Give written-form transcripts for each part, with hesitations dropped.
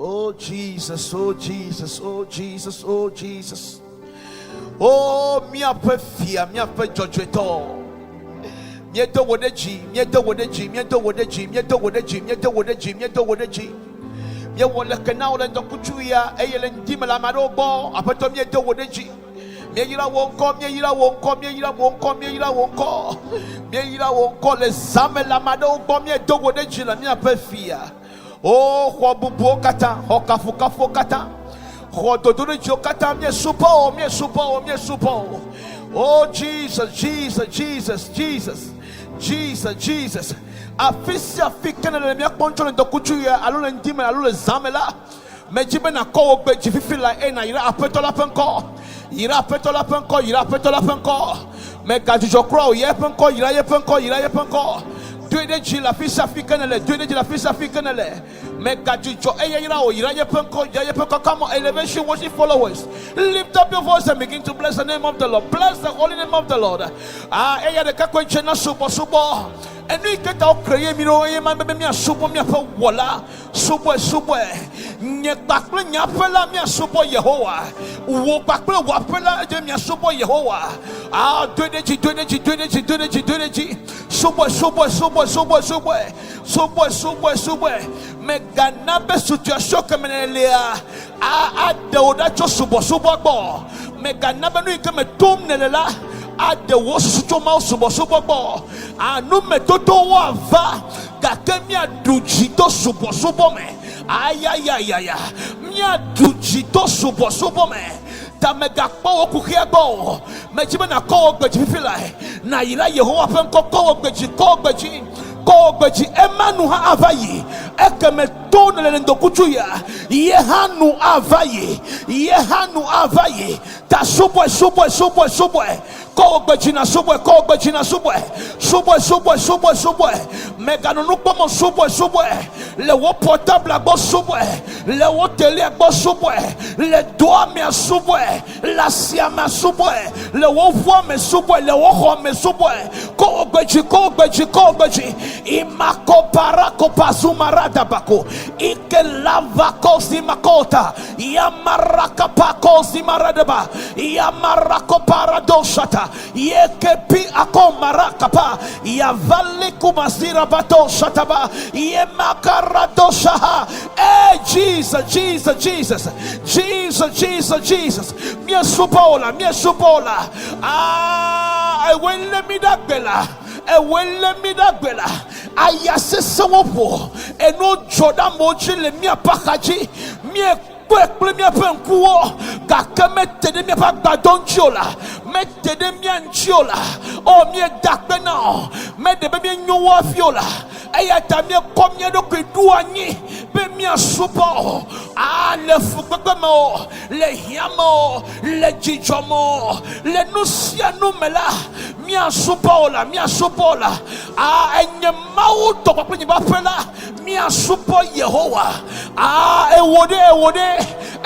Oh Jesus, oh Jesus, oh Jesus, oh Jesus. Oh, mia pefia, mia pe jojeto. Mieto wodeji, mieto wodeji, mieto wodeji, mieto wodeji, mieto wodeji, mieto wodeji. Mie wole kana wole dokuchuya, eyele ndime la marobo, apato mieto wodeji. Mie yira wonko, mie yira wonko, mie yira wonko, mie yira wonko. Mie yira wonko, le zame la marobo, mieto wodeji la mia pefia. Oh, kwa bubu kata, hokafuka fokata. Oh Jesus, Jesus, Jesus, Jesus, Jesus, Jesus. Afisia fikana le mia control ndo kuchuya alule ndime alule zamela. Mejibe na ko ogbe jififila ena ira apetola penko. Ira apetola penko, ira apetola penko. Mega jujokro yepenko, ira yepenko, ira yepenko. Duedeji la fisa fikanele, duedeji la fisa fikanele. Megajijo eyira o ira yepenko, ya yepenko. Come on, elevation worship followers. Lift up your voice and begin to bless the name of the Lord. Bless the holy name of the Lord. Ah, eya de kakwe chena subo subo. And we get out crazy, miro, man, baby, a super mia walla, super. Nyek bakle nyapela mia super Yehovah. Wo bakle wapela de mia super Yehovah. Ah, duedeji. Super. Meganabe situation kemenelia. Ah, adoda cho super bo. Meganabe no ikeme tum nelela. Ade wo susu ma subo bo anu metodo wa va gake mi aduji to subo me ayayaya mi aduji to subo me ta mega po okuhia go mejibe na ko ogbeji fila na ira Yehovah pen ko ogbeji emanu ha avayi ekeme tonele ndokuchuya yehanu avayi ta subo ko ogbeji na subo mega no pomo subo le wo portable agbo subo le wo tele agbo subo le doa mi subo la siama subo le wo vo me subo le wo ho me subo ko ogbeji imako parako pazumarada bako ike lava kosi makota yamaraka pakosi maradaba yamarako paradoshata yekepi akomaraka pa yavali kumazira bato shataba yemakaradosha. Hey Jesus mia supola ah ewele mi dagbela ayasese wopo eno joda moji le mia pakaji mia kwe mia penkuo gakeme tede mia pagbadonchiola metede mia nchiola o mia dakbena mede be mia nyowa fiola ayata mia komia do kweduanyi be mia supo ah le fugbegemo le hiamo le jijomo le nusia numela mia supola ah enye mauto kwa kwenye bafela mia supo Yehovah ah ewode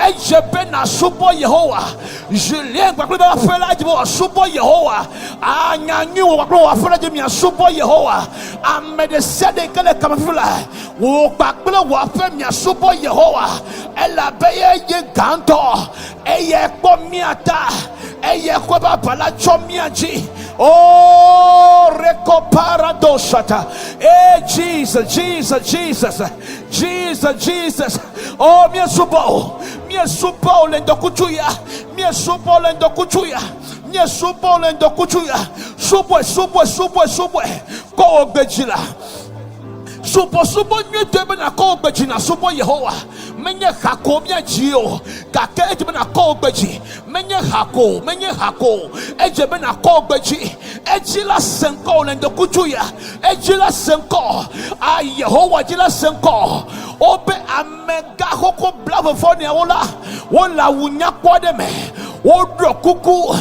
ejebe na supo Yehovah Julien kwa kwenye bafela jibo supo Yehovah ah nyanyu kwa kwenye bafela jibo mia supo Yehovah amedesede kele kama fila kwa kwenye bafela mia supo Yehovah ela beye ye ganto eye kwa miata eye kwa babala chomiaji. Oh, reko paradoshata. Hey, Jesus. Oh, mia supo lendo kuchuya. Supo. Ko ogbejila. Supo nyetebe na ko ogbeji na supo Yehovah. Menye hako mia jio kake ejebe na ko ogbeji menye hako ejebe na ko ogbeji ejila senko lendo kuchuya ejila senko a Yehovah jila senko obe amega hoko blavo foni awola wala wunya kwade me wodro kuku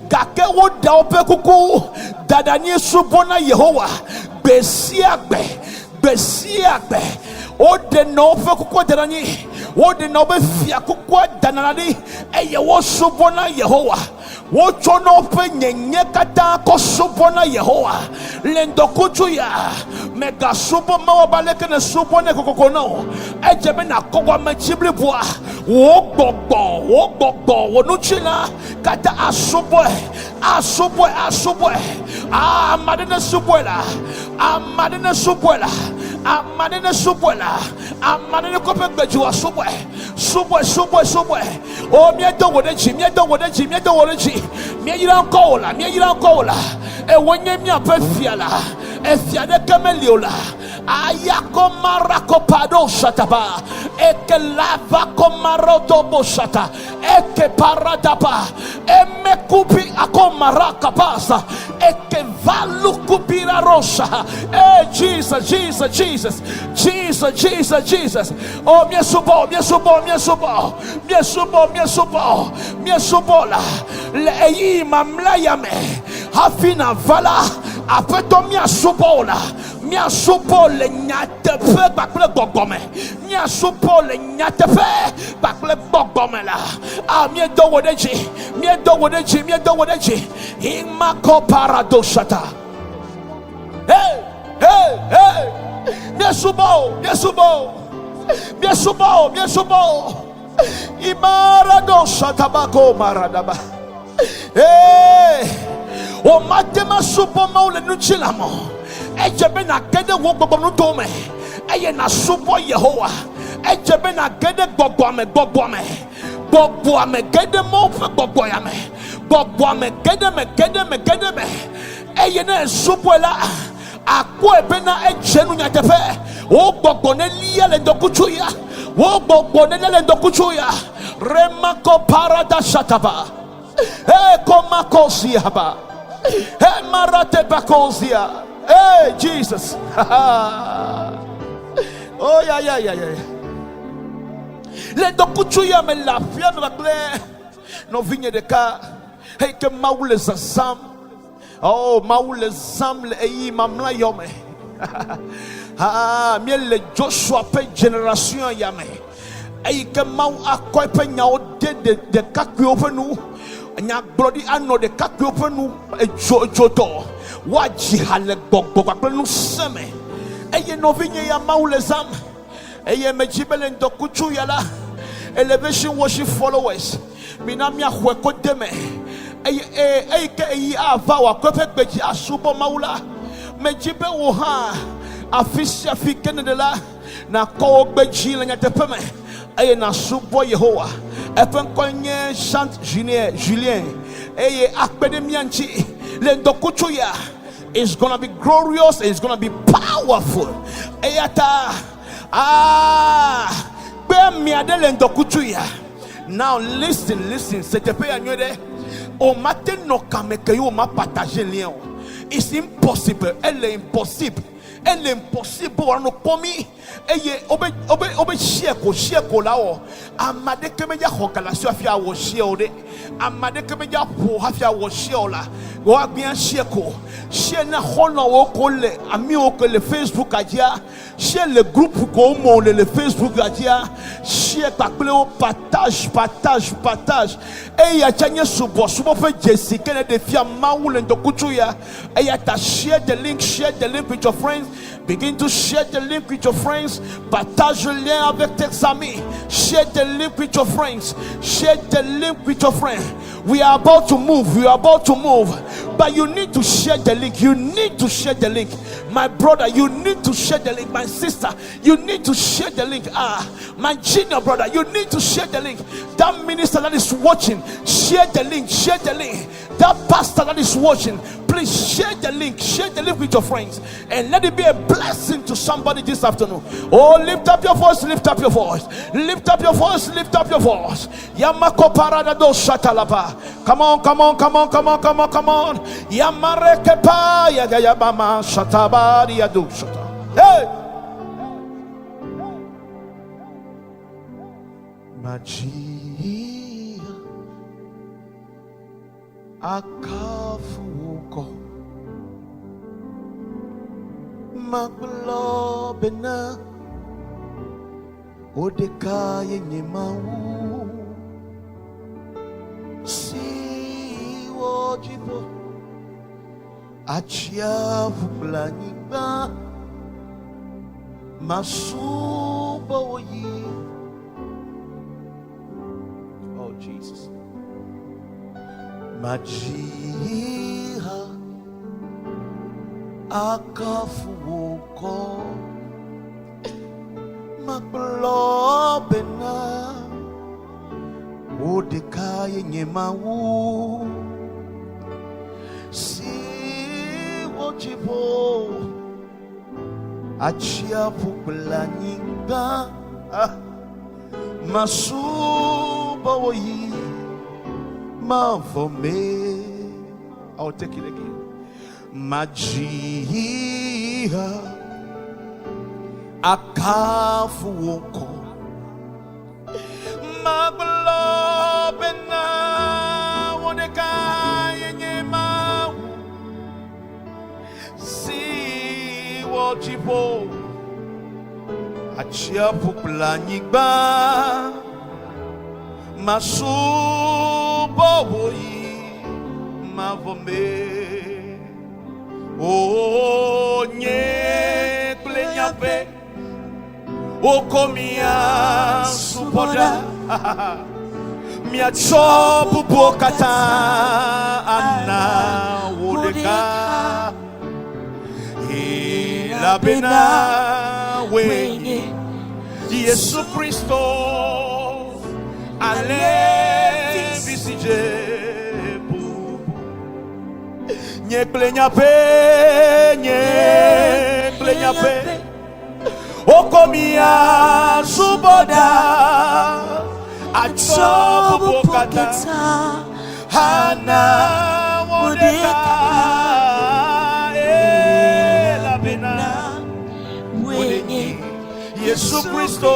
kake woda ope kuku dadani subona Yehovah besiagbe o de no fe kuku danani o de no be fia kuku danani eye wo subona Yehovah wochono pe nyenye kata ko subo na Yehowa lendo kuchuya mega subo ma obaleke ne subo ne kokono ejebe na kogwa machibli bua wo gbogbo wonuchina kata asubo amadene subola amadene kope gbejuwa subo o miedo wodeji mie yira nkola e wonye mi apefiala e fiade kemeliola ayako marako pado shataba e ke lava komaroto boshata e ke paradaba e mekupi akomaraka pasa e ke valu kupira rosha Jesus oh mie subo la le eyi mamla yame hafina vala apeto mia subo le nyatefe bakle gogome mia subo le nyatefe bakle gogome la mie do wodeji imako paradoshata hey mie subo imaradoshata bako maradaba o matema subo maule nuchilamo ejebe na gede wo gbogbo nu tome eye na subo Yehowa ejebe na gede gbogbo ame gede mo fe gbogbo ya me gbogbo ame gede me eye na subo la akwo ebe na ejenu nyatefe o gbogbo ne liya le dokuchuya wo gbogbo ne le dokuchuya remako parada shataba komakosia haba marate bakosia Jesus oh yeah le dokuchuya me la fia no bakle no vigne de ka ke maule zasam maule zam le eyi mamla yome miel le Joshua pe generation yame ke mau akoy pe nyao de kakwe openu nya brodi ano de kakwe openu joto waji hale gbogbo papelu seme no vinye ya maule zam mejibele ndokuchu yala elevation worship followers minamia hweko deme ke ava wa kope gbeji asubo maula mejibe wo ha afisia fikene de la na ko gbeji la nyatepeme na subo Yehowa efen konye chant Julien akpedemianchi le ndokuchu ya is gonna be glorious, it's gonna be powerful. Now listen, c'était pas agnoé. O matin no kameke yo ma partager lien. It's impossible, elle est impossible. Elle est impossible pour nous commis. Obe sheko lao. Amade kemeja hokalasio afia wo shiode. Amade kemeja po afia wo shiola. Wa bien sheko. Shena hono wo kole ami wo le Facebook adia. Chez le groupe comme le Facebook adia. Chez pakle partage. Ya chanye subo fe Jessica le defia maule ndokuchuya. Ya ta share the link with your friends. Begin to share the link with your friends. Partage le lien avec tes amis. Share the link with your friends. Share the link with your friends. We are about to move. But you need to share the link. My brother, you need to share the link. My sister, you need to share the link. My junior brother, you need to share the link. That minister that is watching, share the link. That pastor that is watching, please share the link with your friends and let it be a blessing to somebody this afternoon. Oh, lift up your voice. Yamako parada do shatalaba. Come on. Yamareke pa yagayabama shatabari yadu shata. Hey! Magia akafuko maglobena odeka yenyemau si wojibo achia vublaniba masuba woyi. Oh Jesus. Majiha akafuoko maglobena Mordecai nyemawu si wojibo achia puplanyinga masuba woyi mavome. I'll take it again. Majiha akafuoko maglobena Mordecai nyemawu si wojibo achia puplanyigba masubo woyi mavome. O nye klenyape okomia supoda mia chobu bokata ana wodeka ila bena wenye Yesu Kristo ale visije nye klenyape okomia suboda achobu bokata hana wodeka la bena wenye Yesu Kristo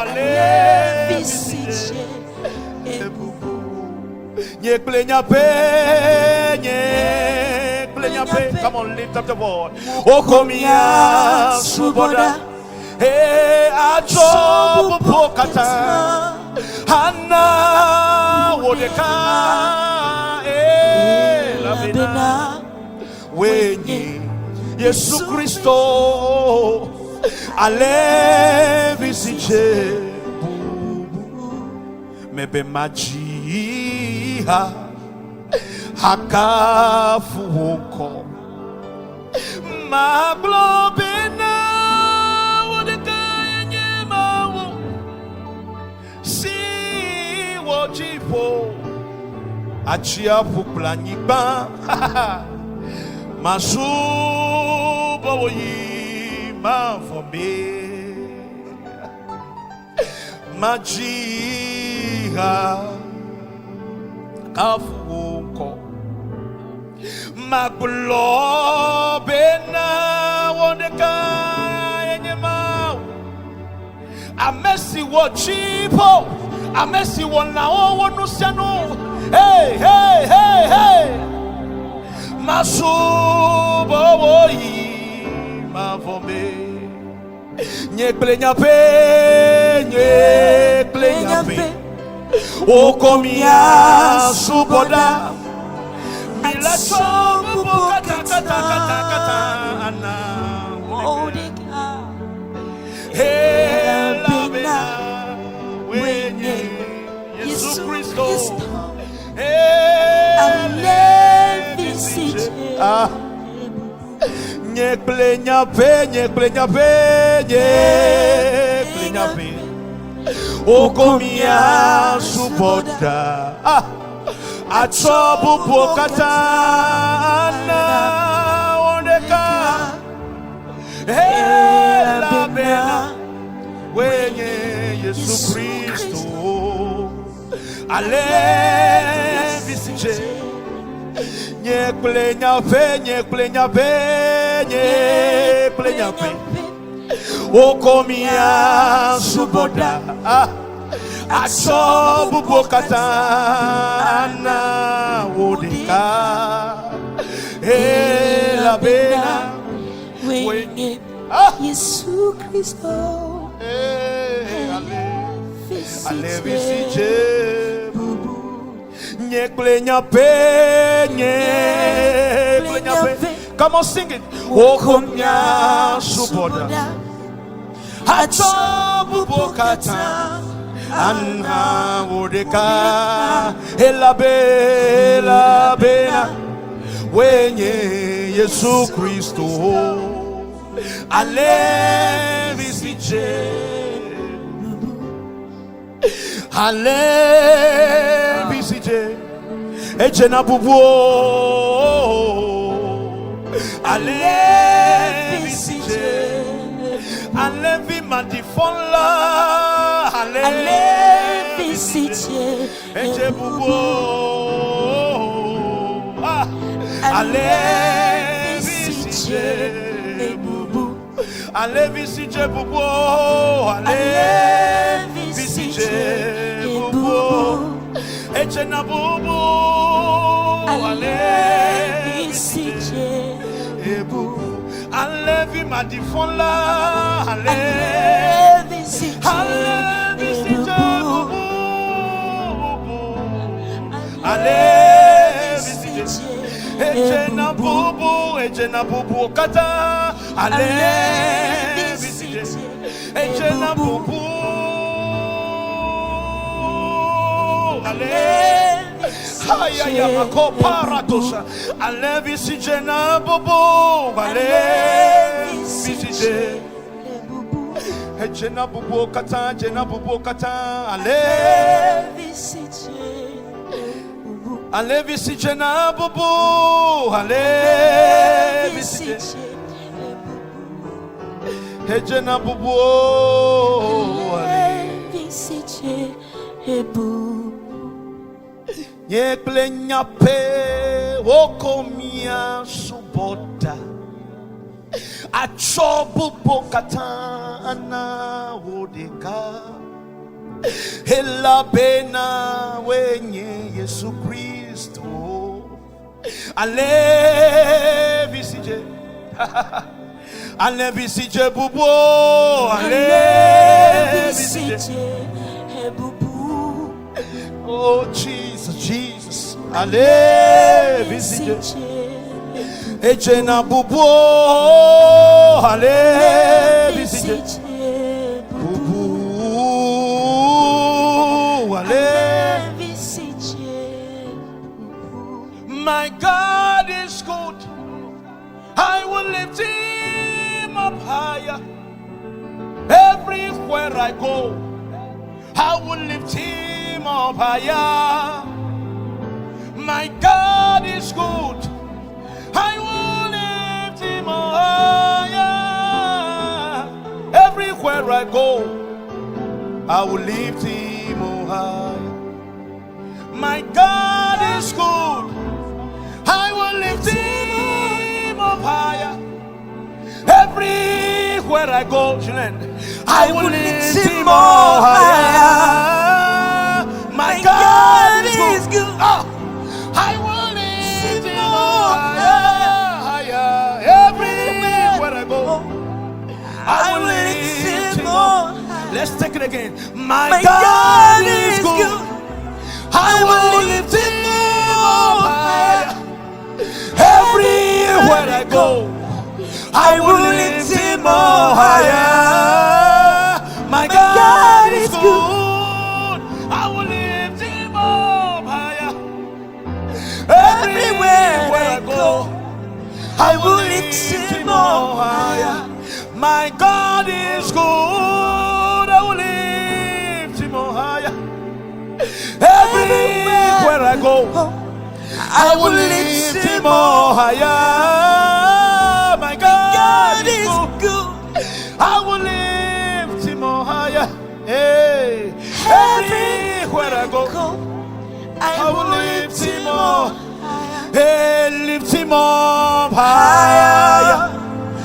ale visije nye klenyape. Come on, lift up the voice. Okomia suboda achobu bokata hana wodeka la bena wenye Yesu Kristo ale visije mebe majiha hakafuoko maglobena Mordecai nyemawu si wojibo achia puplanyigba masuba woyi mavome. Majiha kafuoko maglobena Mordecai nyemawu amesi wojibo amesi wonao wonusiano. Hey hey hey hey masuba woyi mavome. Nye klenyape okomia suboda mila chobu bokata ana wodeka la bena wenye Yesu Kristo ale visije. Nye klenyape okomia suboda achobu bokata na wodeka la bena wenye Yesu Kristo ale visije. Nye klenyape okomia suboda achobu bokata na wodeka la bena wenye Yesu Kristo ale visije. Come on, sing it. Wokomya suboda. Achabu bokata. Anha wodeka. Ela bena. Wenye Yesu Kristo. Ale visije. Ale visije. Echena bubu. Ale visije. Ale vi madifonla. Ale visije. Eche bubu. Ale visije. Ale visije bubu. Ale visije bubu. Echena bubu. Ale visije bubu. Ale vi madifonla. Ale visije bubu. Ale visije. Echena bubu kata. Ale visije. Echena bubu. Ale haya mako paratosha. Ale visije na bubu. Ale visije. Echena bubu kata. Echena bubu kata. Ale visije. Ale visije na bubu. Ale visije. Echena bubu. Ale visije bubu. Nye plenya pe wokomia suboda. Achobu bokatana wodeka. Ela bena wenye Yesu Kristo. Ale visije. Ale visije bubu. Ale visije bubu. Oh Jesus, Jesus. Ale visije. Echena bubu. Ale visije. Bubu. Ale visije. My God is good. I will lift him up higher. Everywhere I go, I will lift him up higher. My God is good. I will lift him up higher. Everywhere I go, I will lift him up higher. My God is good. I will lift him up higher. Everywhere I go, I will lift him up higher. My God is good. Oh, I will lift him up higher. Everywhere I go, I will lift him up. Let's take it again. My God is good. I will lift him up higher. Everywhere I go, I will lift him up higher. My God is good. I will lift him up higher. Everywhere I go, I will lift him up higher. My God is good. I will lift him up higher. Everywhere I go, I will lift him up higher. My God is good. I will lift him up higher. Hey, everywhere I go, I will lift him up. Hey, lift him up higher.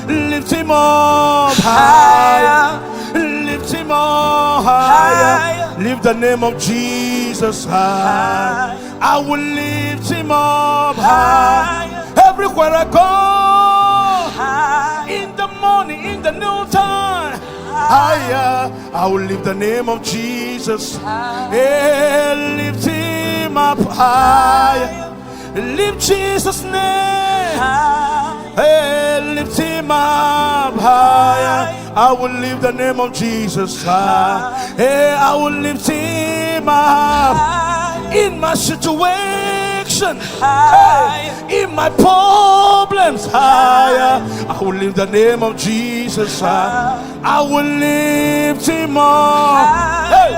Lift him up higher. Lift him up higher. Lift the name of Jesus high. I will lift him up high. Everywhere I go, in the morning, in the noontime, higher. I will lift the name of Jesus. Hey, lift him him up higher. Lift Jesus' name. Hey, lift him up higher. I will lift the name of Jesus high. Hey, I will lift him up in my situation, hey, in my problems higher. I will lift the name of Jesus high. I will lift him up. Hey,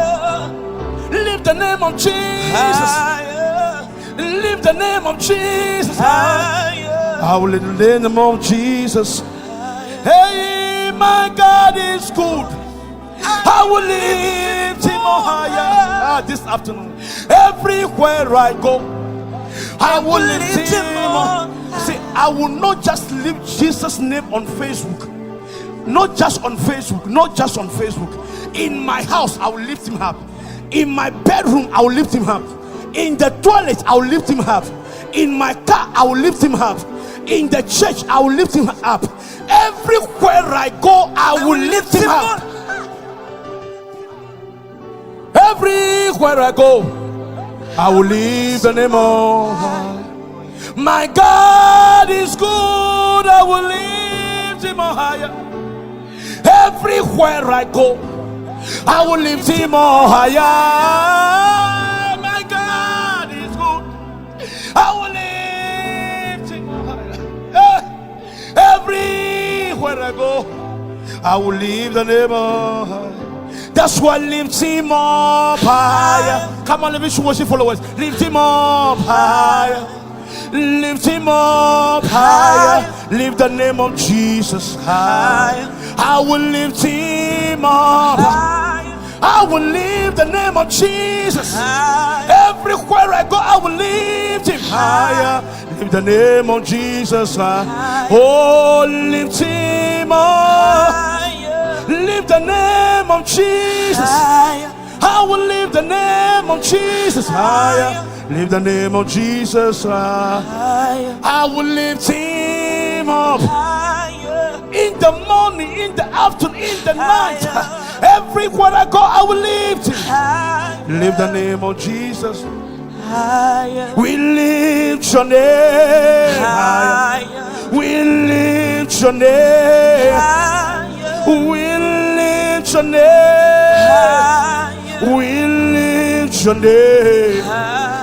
lift the name of Jesus. Lift the name of Jesus high. I will lift the name of Jesus. Hey, my God is good. I will lift him on higher. This afternoon, everywhere I go, I will lift him on. See, I will not just lift Jesus' name on Facebook. Not just on Facebook. Not just on Facebook. In my house, I will lift him up. In my bedroom, I will lift him up. In the toilet, I will lift him up. In my car, I will lift him up. In the church, I will lift him up. Everywhere I go, I will lift him up. Everywhere I go, I will lift the name of my God is good. I will lift him on higher. Everywhere I go, I will lift him on higher. My God is good. I will lift him on higher. Everywhere I go, I will lift the name of higher. That's why lift him up higher. Come on, let me worship followers. Lift him up higher. Lift him up higher. Lift the name of Jesus higher. I will lift him up higher. I will lift the name of Jesus. Everywhere I go, I will lift him higher. Lift the name of Jesus higher. Oh, lift him up. Lift the name of Jesus. I will lift the name of Jesus higher. Lift the name of Jesus higher. I will lift him up in the morning, in the afternoon, in the night. Everywhere I go, I will lift him. Lift the name of Jesus. We lift your name higher. We lift your name. We lift your name. We lift your name.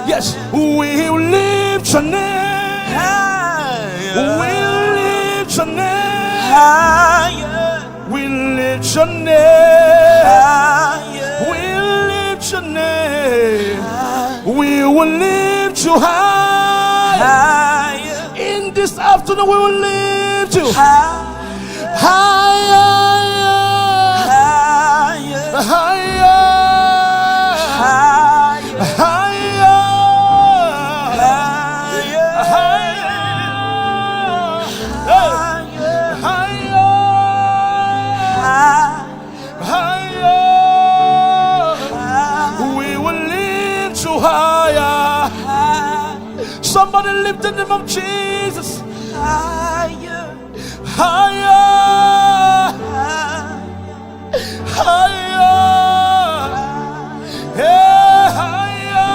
Yes, we lift your name. We lift your name. We lift your name. We lift your name. We will lift you high. In this afternoon, we will lift you higher. Higher. We will lift you higher. Somebody lift the name of Jesus higher. Higher. Higher. Yeah, higher.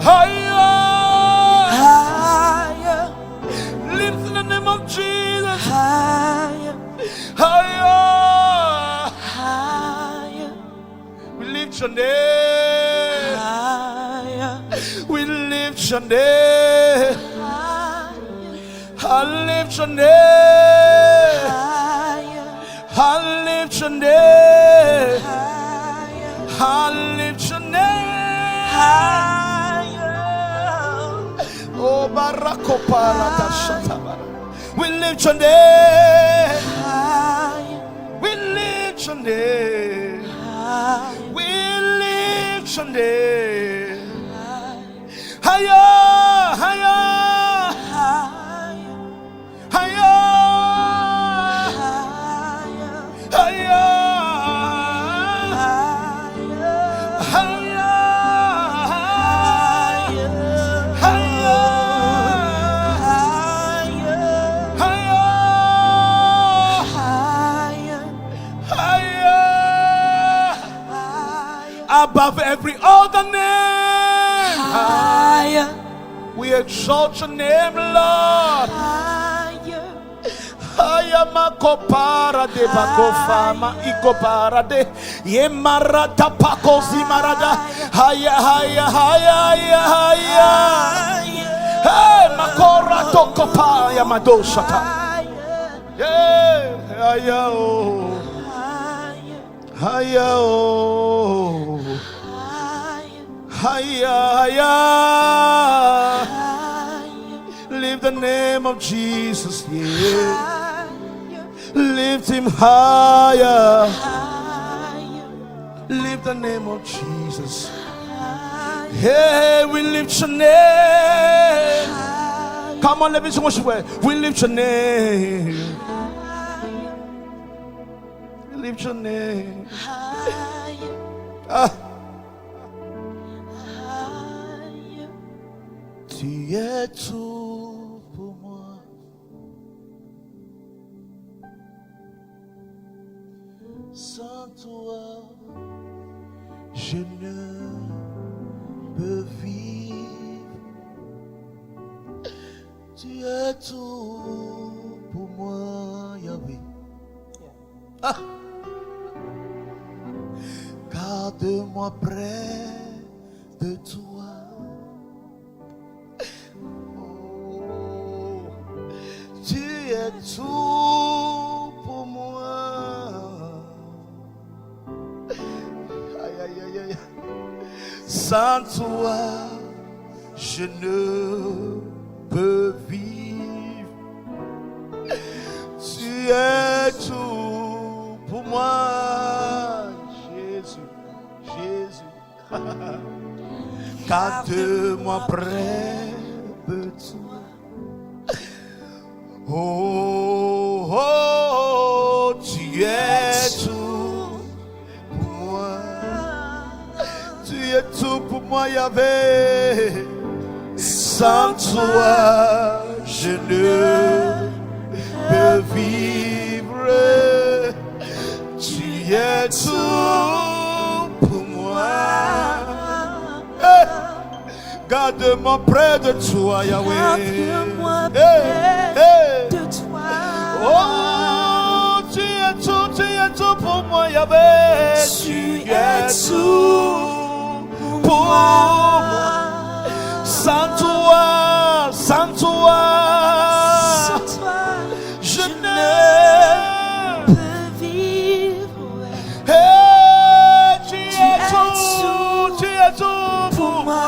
Higher. Higher. Lift the name of Jesus higher. Higher. Higher. We lift your name. Higher. We lift your name. I lift your name. I lift your name. I lift your name. Oh, Barako Parata Shatabara. We lift your name. We lift your name. We lift your name. Higher, higher. above every other name. Higher. We exalt your name, Lord. Higher. Ayamako para de bako fama iko para de yemarata pako zimarada haya haya haya haya haya hey makora toko pa ya madoshata yeah haya oh haya oh haya haya. Lift the name of Jesus, yeah. Lift him higher. Lift the name of Jesus. Hey, we lift your name. Come on, let me see what you wear. We lift your name. We lift your name. Tu es tout pour moi. Sans toi, je ne peux vivre. Tu es tout pour moi, Yahweh. Garde-moi près de toi. Oh, tu es tout pour moi. Aïe, aïe, aïe, aïe. Sans toi, je ne peux vivre. Tu es tout pour moi, Jésus, Jésus. Garde-moi près de toi. Oh, oh, tu es tout pour moi. Tu es tout pour moi, Yahweh. Sans toi, je ne peux vivre. Tu es tout pour moi. Hey. Garde-moi près de toi, Yahweh. Garde-moi près de toi. Oh, tu es tout pour moi, Yahweh. Tu es tout pour moi. Sans toi, sans toi, Sans toi, je ne peux vivre. Hey, tu es tout pour moi.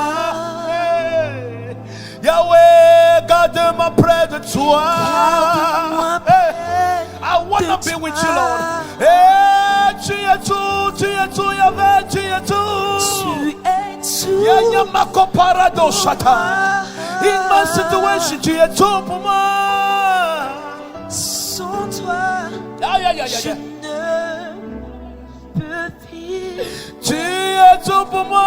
Hey. Yahweh, garde-moi près de toi. Hey. I want to be with you, Lord. Hey, tu es tout, Yahweh, tu es tout. Tu es tout. Yamako parado shata. In my situation, tu es tout pour moi. Sans toi, je ne peux vivre. Tu es tout pour moi.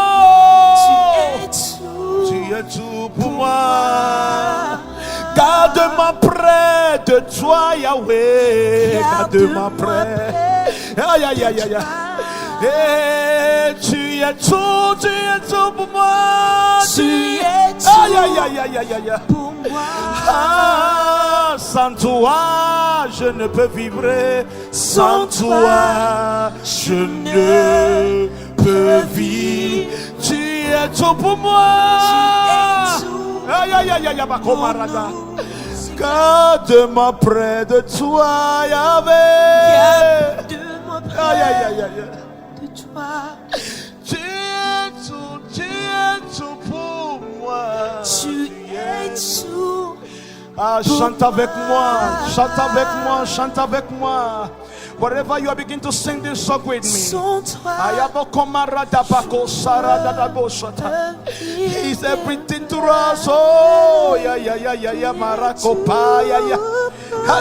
Tu es tout pour moi. Garde-moi près de toi, Yahweh. Garde-moi près. Aïe, aïe, aïe, aïe. Et tu es tout pour moi. Tu es tout aïe, aïe, aïe, aïe, aïe, aïe. pour moi. Ah, sans toi, je ne peux vivre. Sans toi, je ne peux vivre. Tu es tout pour moi. Tu es tout aïe, aïe, aïe, aïe, aïe, garde-moi près de toi, Yahweh. Garde-moi Aïe, aïe, aïe, près aïe. de toi. Tu es tout pour moi. Tu es tout. Ah, chante avec moi, chante avec moi, chante avec moi. Wherever you are, begin to sing this song with me. Sans toi, He's everything to us. Oh, yeah, yeah, yeah, yeah, yeah, Marakopa, yeah, yeah.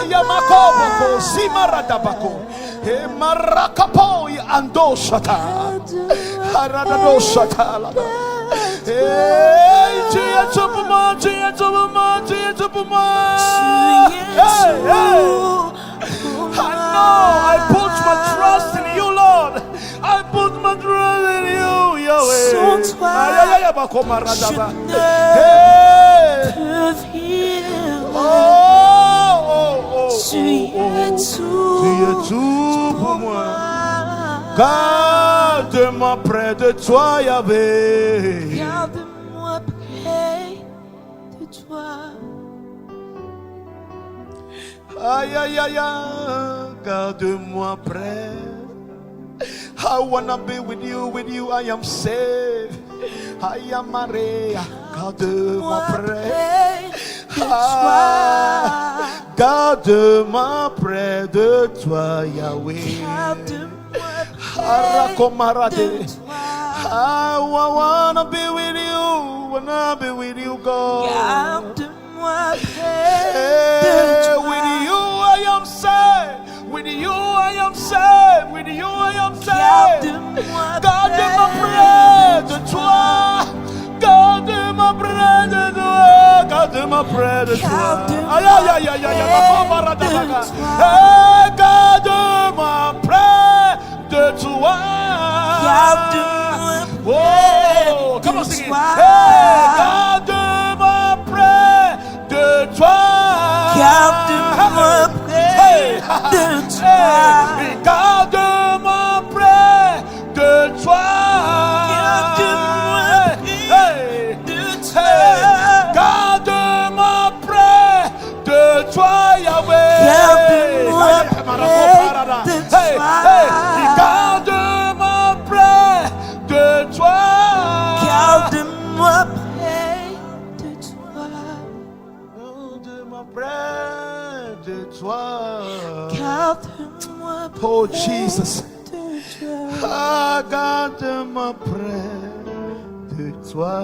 Yeah, Makoboko, Simaradabako. Hey, Marakapo, Ando Shata. Haradado Shata. Hey, tu es tout pour moi, tu es tout pour moi, tu es tout pour moi. Hey, hey. I know I put my trust in you, Lord. I put my trust in you, peux vivre. Tu es tout pour moi. Garde-moi près de toi, Yahvé. Garde-moi près de toi. Aïe, aïe, aïe, aïe, garde-moi près. I wanna be with you, I am safe. I am Maria, garde-moi près. Garde-moi près de toi, Yahweh. Garde-moi près de toi. I wanna be with you, God. Garde-moi près de toi. With you I am safe. With you I am safe. With you I am safe. Garde-moi près de toi. Garde-moi près de toi. Garde-moi près de toi. Aïe aïe aïe aïe aïe. Garde-moi près de toi. Garde-moi près de toi. Garde-moi près de toi. Garde-moi près de toi. Garde-moi près de toi. Garde-moi près de toi. Garde-moi près de toi, Yahweh. Garde-moi près de toi. Garde-moi près de toi. Garde-moi près de toi. Garde-moi près de toi. Garde-moi près Oh Jesus. de toi. Garde-moi près de toi.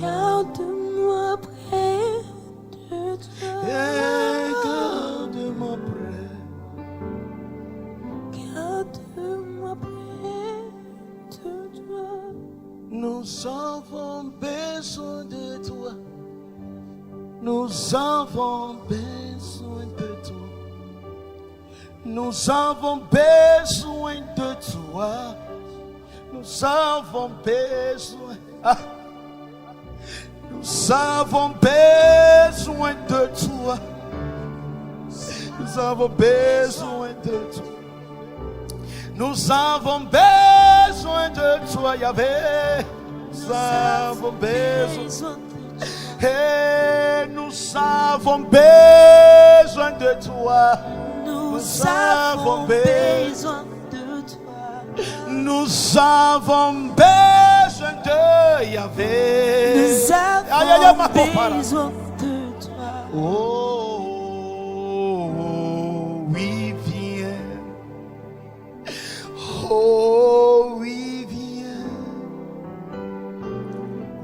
Garde-moi près de toi. Garde-moi près. Garde-moi près de toi. Nous avons besoin de toi. Nous avons besoin de toi. Nous avons besoin de toi. Nous avons besoin. Nous avons besoin de toi. Nous avons besoin de toi. Nous avons besoin de toi, Yahvé. Nous avons besoin. Et nous avons besoin de toi. Nous avons besoin de toi. Nous avons besoin de Yahvé. Nous avons besoin de toi. Oh, oui, viens. Oh, oui, viens.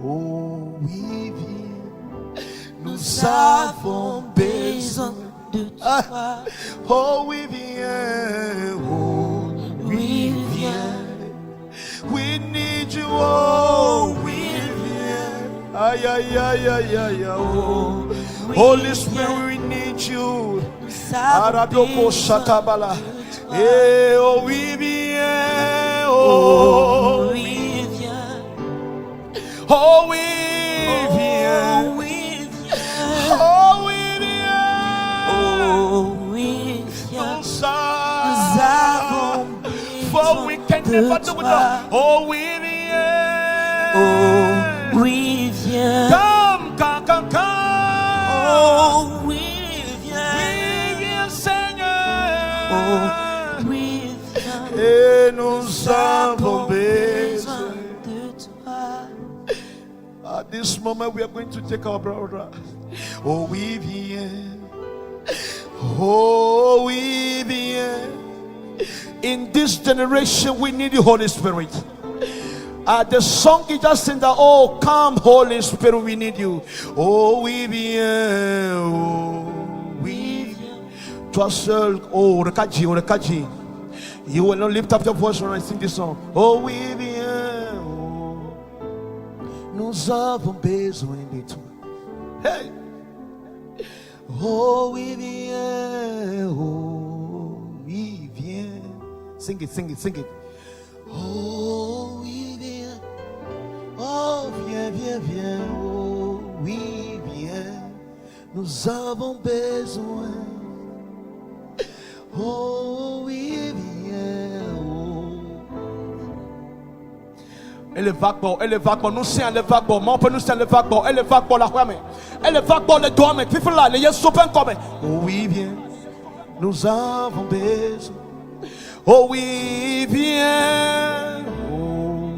Oh, oui, viens. Nous avons besoin de toi. Oh, oui, viens. Oh, oui, viens. We need you. Oh, oui, viens. Aïe, aïe, aïe, aïe, aïe, oh. Holy Spirit, we need you. Aradoko Shatabala. Eh, oh, oui, viens. Oh, oui, viens. Oh, oui, viens. Oh, oui, viens. Oh, oui, viens. Oh, oui, viens. Nous avons for we can never do without. Oh, oui, viens. Oh, oui, viens. Come, come, come, come. Oh, oui, viens. Oui, viens, Seigneur. Oh, oui, viens. Et nous avons besoin de toi. At this moment, we are going to take our brother. Oh, oui, viens. Oh, oui, viens. In this generation, we need the Holy Spirit. The song is just saying that, oh, come, Holy Spirit, we need you. Oh, oui, viens. Oh, oui, viens. Toi seul, oh, Rekaji. You will not lift up your voice when I sing this song. Oh, oui, viens. Oh, nous avons besoin de toi. Hey. Oh, oui, viens. Oh, oui, viens. Sing it, sing it, sing it. Oh, oui, viens. Oh, viens, viens, oh oui, viens. Nous avons besoin. Oh oui, viens, oh. Elle est vague, nous sommes les vagues, mon père nous sommes les vagues, elle est vague, la femme, elle est vague, les doigts, mais puis là, les yeux sont comme. Oh oui, viens. Nous avons besoin. Oh oui, viens. Oh.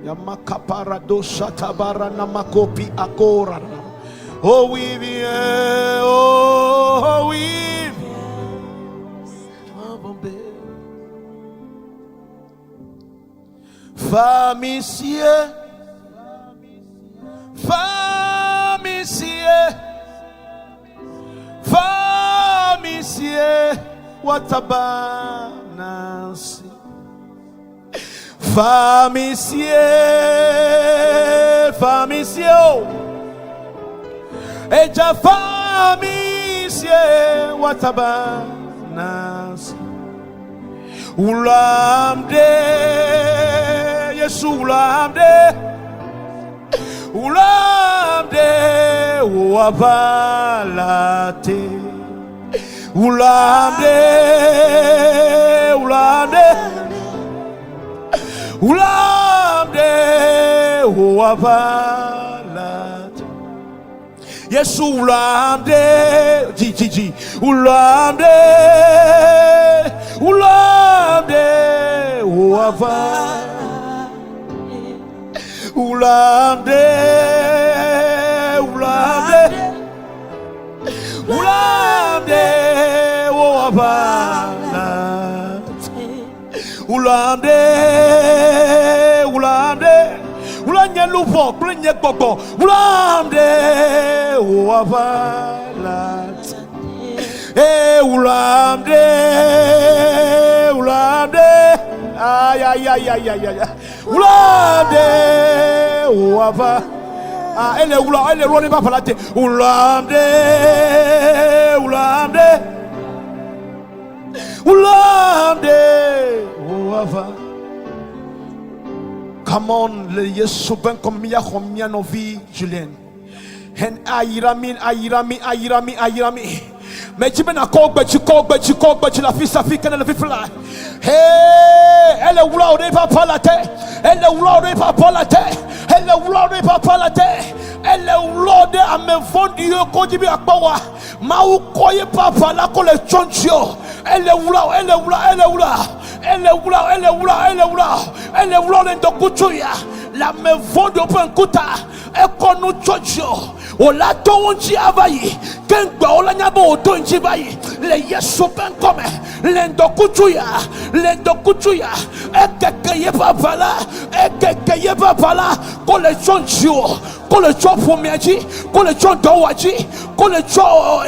Yamakaparado shatabara namakopi akora. Oh oui, viens. Oh oui, Famicier, watabanasi. Famicier, eja famicier, watabanasi. Ulamde, Yesu ulamde, wabalate. Ulamde, wabalate. Yesu ulamde, Gigi, ulamde, ulamde, ulanye lupo, ulanye koko, ulamde, wabalate. Ulamde, ay, ulamde, wava. Elle est roulant pas la tête. Ulamde, wava. Come on, le Yesu ben comme mia no vie, Julien. Hen ayirami. Mais tu m'as tu la fille sa fille qu'elle fly. Hey, elle est oula papa la tête. Elle est oula papa la tête. Elle est oula papa la tête. Elle est oula de à me fondre ko dibi akbawa. Ma ou koye papa la ko le chonchio. Elle est oula. La me fondre open kuta. E kono chonchio. Ola tonji avayi. Kengba ola nyabo tonji bayi. Le Yesu ben come. Lendo kuchuya. Ekeke papala. Kole chonchio. Kole chopo miaji. Kole chondowaji. Kole cho.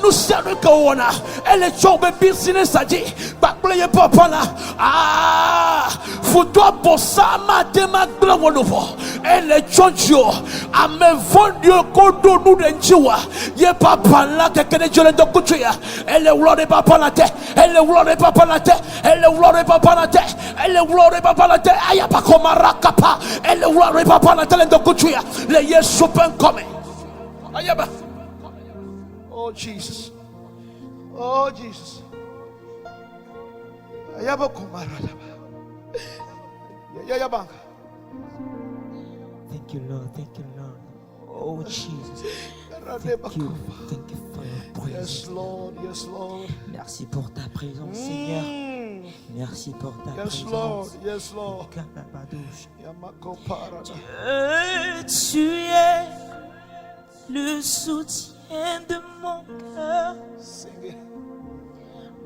Nous savons qu'on a. Elle est chobé business aji. Bakle papala. Ah. Futo bossa matema glawolovo. Elle est chonchio. Ame vondio kodo nous denjiwa. Ye papa la kekene jole do kuchuya. Elle est oula papa la tête. Elle est oula papa la tête. Ayapa komarakapa. Elle est oula papa la tête do kuchuya. Le Yesu ben come. Ayaba. Oh Jesus. Ayaba komaralaba. Yayaba. Thank you, Lord. Oh, Jesus. Thank you for your presence. Yes, Lord. Merci pour ta présence, Seigneur. Merci pour ta présence. Yes, Lord. Dieu, tu es le soutien de mon cœur.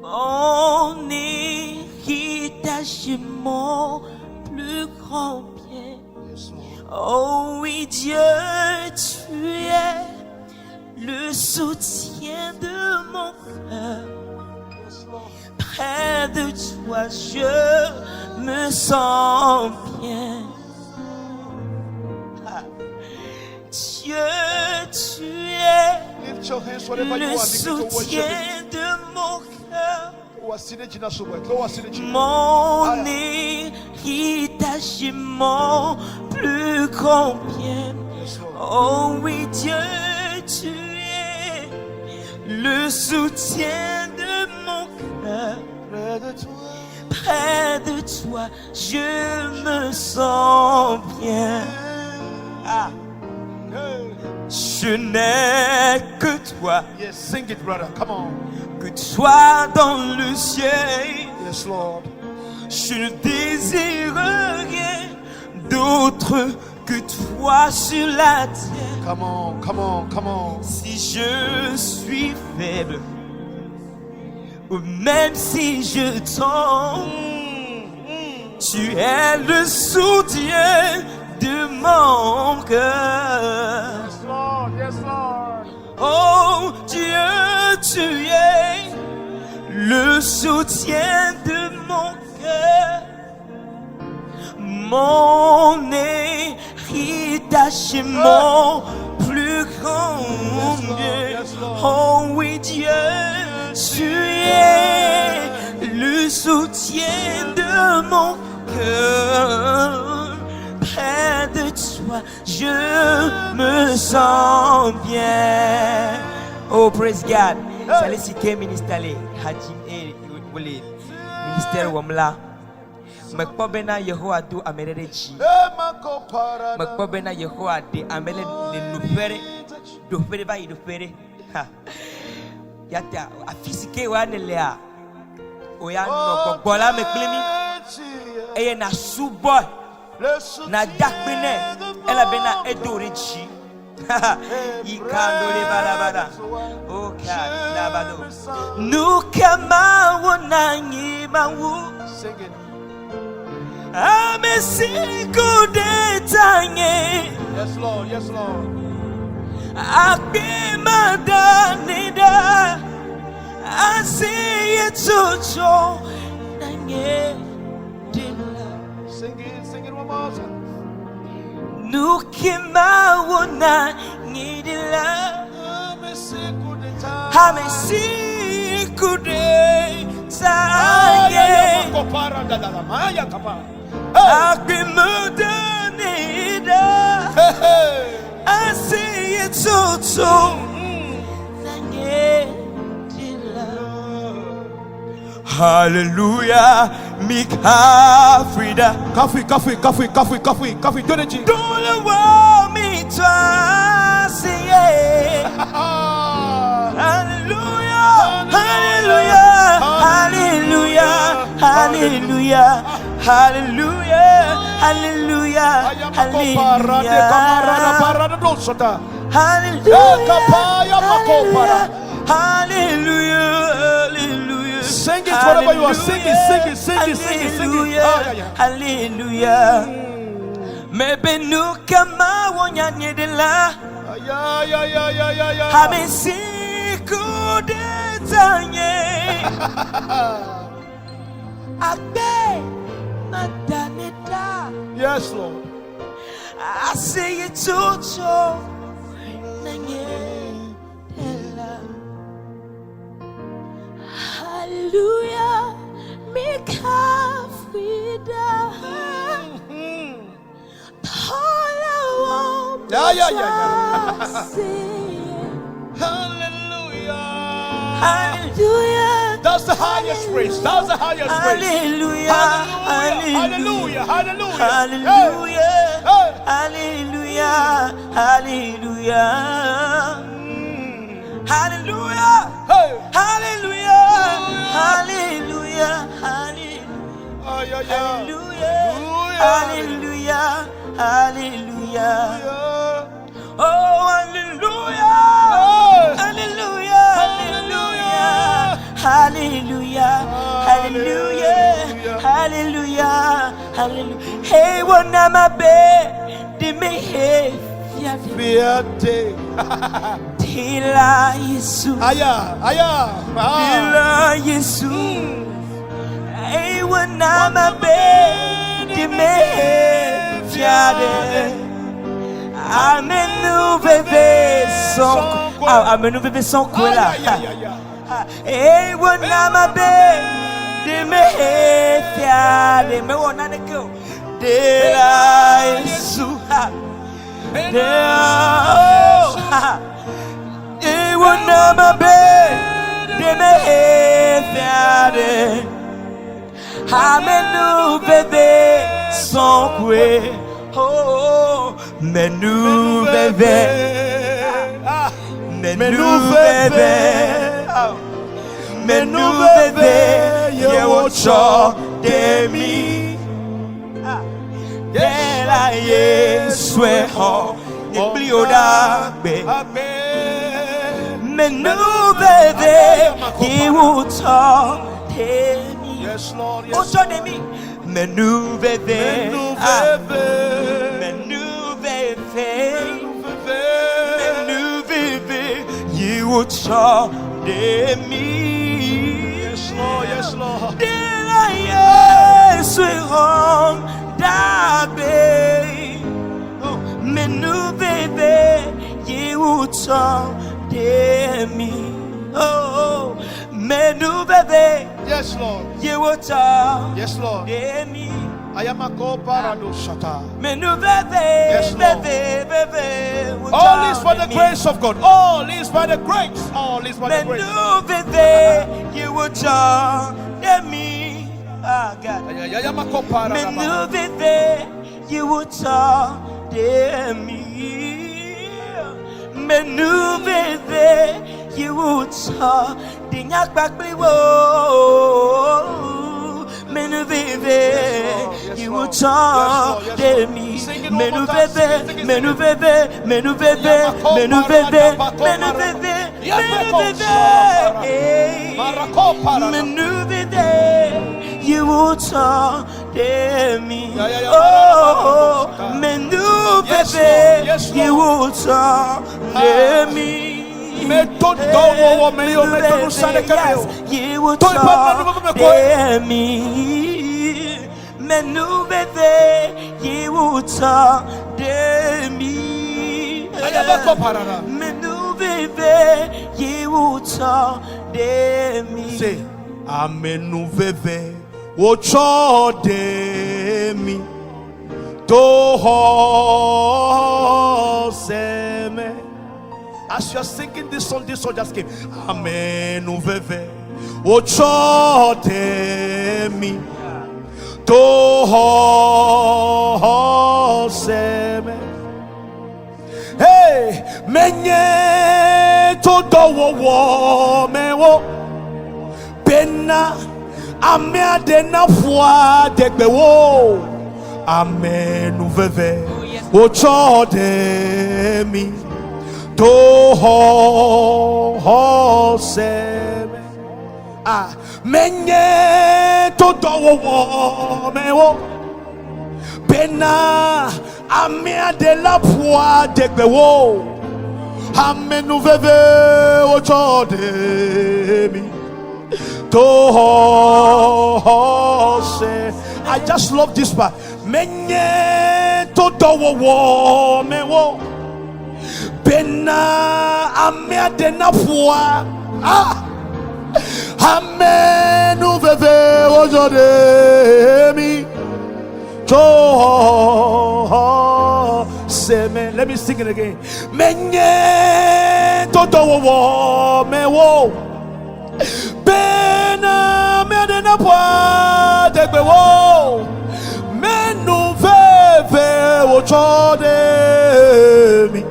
Mon héritage et mon plus grand bien. Oh oui, Dieu, tu es le soutien de mon cœur. Près de toi, je me sens bien. Dieu, tu es le soutien de mon cœur. Mon héritage et mon plus grand bien. Oh oui, Dieu, tu es le soutien de mon cœur. Près de toi, je me sens bien. Ah. Je n'ai que toi. Yes, sing it, brother. Come on. Que toi dans le ciel. Yes, Lord. Je ne désire rien d'autre que toi sur la terre. Come on, come on, come on. Si je suis faible, ou même si je tombe, tu es le soutien de mon cœur. Yes, Lord. Yes, Lord. Oh Dieu, tu es le soutien de mon cœur. Mon héritage est mon plus grand bien. Oh oui, Dieu, tu es le soutien de mon cœur. Près de toi, je me sens bien. Oh, praise God. Salisi ke ministale haji wole ministère wamla. Makpobena Yehowa do amelede chi. Makpobena Yehowa de amele le nufere do fere ba do fere. Yata afisike wa nelea. Oya no gbola meklemi. Eye na suboy. Na dakbene ela bena edorichi. Ikandole balabada. Oka labado. Nukama wonangi mawu. Sing it. Amesiku detanye. Yes, Lord. Yes, Lord. Akimada nida. Asiye tucho nanye dila. Sing it one more time. Nukima wona ngidila. Amesiku detanye. Akimada nida. Asiye tucho nanye dila. Hallelujah, Mika Frida. Coffee. Don't it. Don't allow me to say hallelujah, hallelujah, hallelujah, hallelujah, hallelujah, hallelujah, hallelujah, hallelujah, hallelujah. Sing it whatever you are singing. Sing it. Hallelujah. Maybe no kama wonya nyedela. Yeah. Amesiku detanye. Agbe madaneta. Yes, Lord. I say it to nanye dela. Hallelujah, Mika Frida. Yeah. Hallelujah. That's the highest praise. Hallelujah. Hallelujah. Hallelujah. Hallelujah. Hallelujah. Hallelujah. Hallelujah. Hallelujah. Hallelujah. Hallelujah. Oh, hallelujah. Hallelujah. Hallelujah. Hallelujah. Hallelujah. Hallelujah. Hey, what am I be? Me hey. Fiate. Tila Yesu. Aya. Tila Yesu. Hey, what am I be? Me hey. Fiade. Amen, bébé sans quoi là. Eh, wona ma be de me fiade me wona ne ko de la Yesu e wona mabe de me fiade amenu bebe son kwe oh menu bebe menu bebe ye wocho de mi de la Yesu ho ni oda be menu bebe ye wocho de mi Yes, Lord. wocho de mi menu bebe menu bebe ye wocho de mi. Yes, Lord. Yes, Lord. De la Yesu hom dabe menu bebe ye wocho de mi. Oh menu bebe Yes, Lord. ye wocho Yes, Lord. de mi. I am a co-parado shata. Menu bebe Yes, Lord. bebe All is for the grace of God. All is by the grace. All is by the grace. menu bebe ye wocho de mi. Ah God. I am a co-parado. Menu bebe ye wocho de mi. Menu bebe ye wocho de nyak bakli wo. Menu bebe ye wocho de mi. Menu bebe menu bebe menu bebe menu bebe menu bebe menu bebe ye wocho de mi. Oh menu bebe ye wocho de mi. Me todo wo me yo me todo sale cabello. You would talk to me. Menu bebe, you would talk to me. I am a co-parado. Menu bebe, you would talk to me. Say, amenu veve wocho de mi to ho seme. As you're singing this song just came. Amenu veve wocho de mi to ho seme. Hey, menye to do wo me wo bena amea de na foi de gbewo amenu veve wocho de mi to ho seme. Ah, menye to do wo me wo bena amea de la foi de gbewo amenu veve wocho de mi to se. I just love this part. Menye to do wo me wo bena amea de na foi ah amenu veve wocho de mi to se me. Let me sing it again. Menye to do wo me wo bena me de na poa de gbe wo menu veve wo cho de mi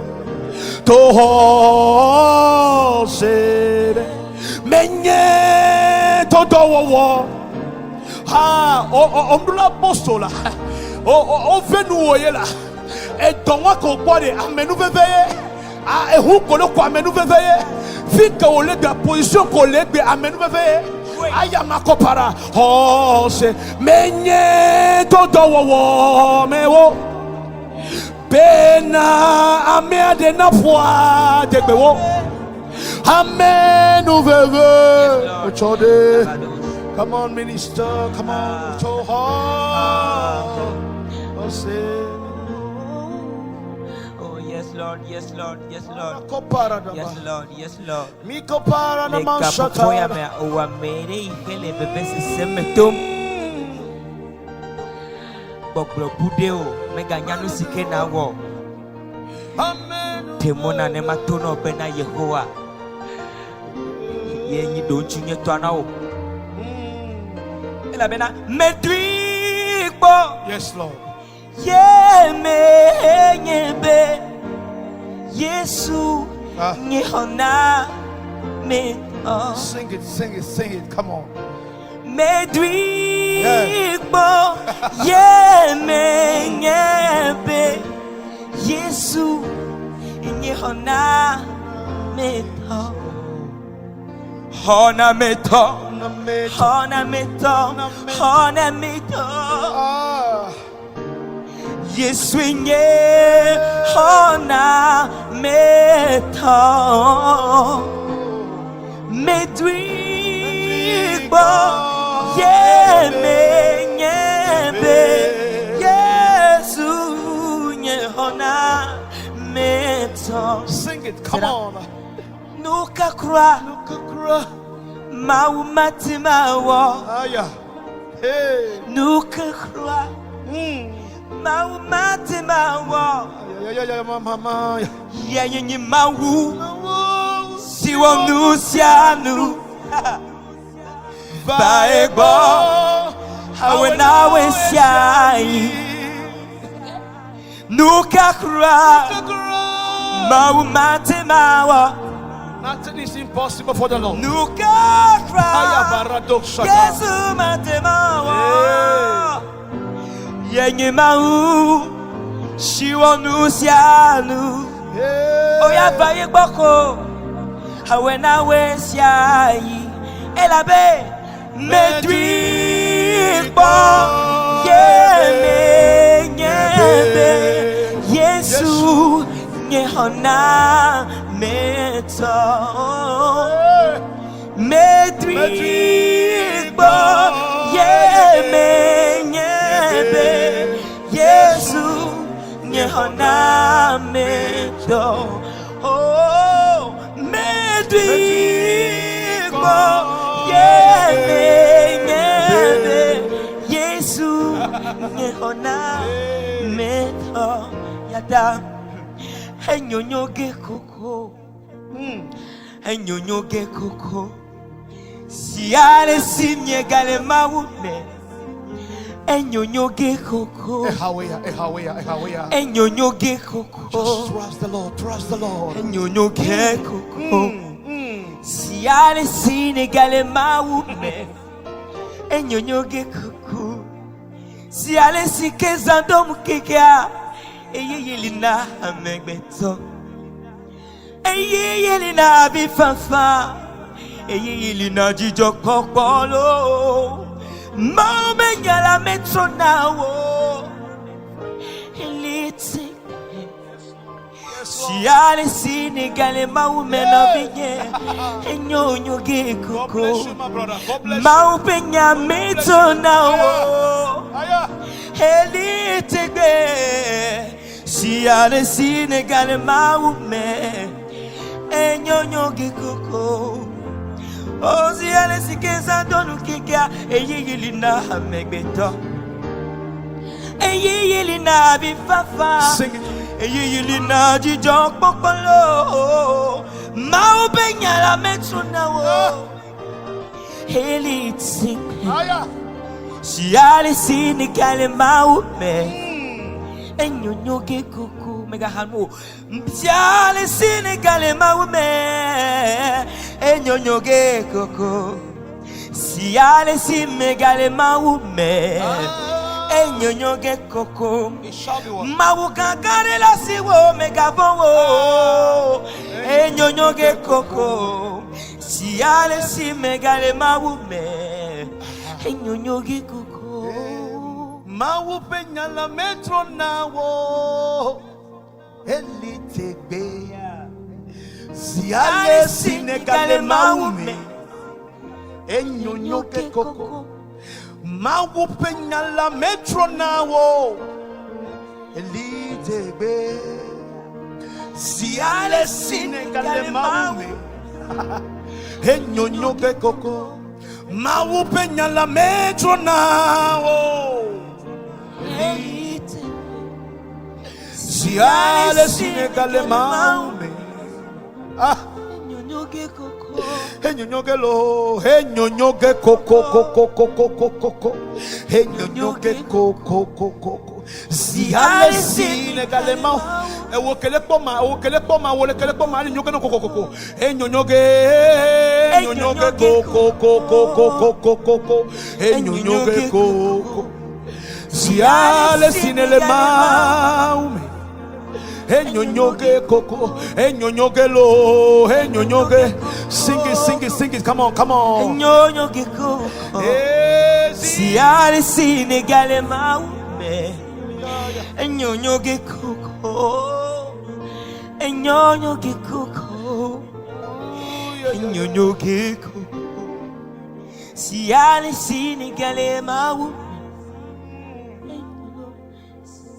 to ho se menye to do wo ha o mdula postola o venu wo ye la e don wa ko gbode amenu veve a ehu ko lo ko amenu veve fika o le gba position ko le gbe amenu veve aya makopara oh se menye to do wo me wo bena amea de na poa de gbe wo amenu veve chode. Come on minister, come on to oh se. Yes, Lord, yes, Lord, yes, Lord. Kopara Yes, Lord, yes, Lord. mi kopara na Le kapoya mashata me owa mere ikele bebe siseme tum. gbogbo budeo mega nyanu sike na wo Amen. temona ne matono bena Yehowa yenyi do chunye to na wo ela bena medripo. Yes, Lord. Ye me nyebe Yesu nyehona me Sing it, sing it, sing it. Come on. medripo ye me nyebe Yesu nyehona me hona me hona me Yesu nye hona meto medribo ye menyebe Yesu nye hona meto. Sing it, come on. Nuka kra mau matimawo Hey. nuka kra mau matimawo yenyi mau siwo nusianu baego hawe nawe siai nuka kra mau matimawo. Nothing is impossible for the Lord. Nuka kra Yesu matemawa yenye mau shiwo nusianu oya baye gboko hawe nawe siai elabe medripo ye menyebe Yesu nyehona meto medripo ye menyebe Yesu nyehona meto oh medripo ye menyebe Yesu nyehona meto yada enyonyoge koko enyonyoge koko siale simye gale mawume enyonyoge koko enyonyoge koko Just trust the Lord, trust the Lord. enyonyoge koko siale sine gale mawume enyonyoge koko siale sikeza ndomu kekea eyeyelina amegbeto eyeyelina bifafa eyeyelina jijo kokolo mamenyala metronawo elite siale sinigale maumena vinye enyonyo gekoko maupenya metronawo elite siale sinigale maume enyonyo gekoko o siale sikeza donu kika eyeyelina amegbeto eyeyelina bifafa eyeyelina jijo kokolo maupenya la metronawo elite siale sinigale maume enyonyo gekoko mega hanu siale sinigale maume enyonyo gekoko siale sinigale maume enyonyo gekoko mawukakare la siwo mega bonwo enyonyo gekoko siale sinigale maume enyonyo gekoko Maupenya la metro nawo elitegbe siale sinegale maume enyonyo gekoko maupenya la metro nawo elitegbe siale sinegale maume enyonyo gekoko maupenya la metro nawo Ziale sinegale maume. Ah. Enyonyogelo, enyonyoge koko koko koko koko, enyonyoge koko koko. Ziale sinegale mau. Ewokele poma, wole poma, enyonyoge no koko koko. Enyonyoge koko koko koko koko, enyonyoge koko. Ziale sinele maume. Enyonyoge koko, enyonyoge lo, enyonyoge. Sing it, come on. Enyonyoge koko. Ziale sinegale maume. Enyonyoge koko. Enyonyoge koko. Enyonyoge koko. Ziale sinegale maume.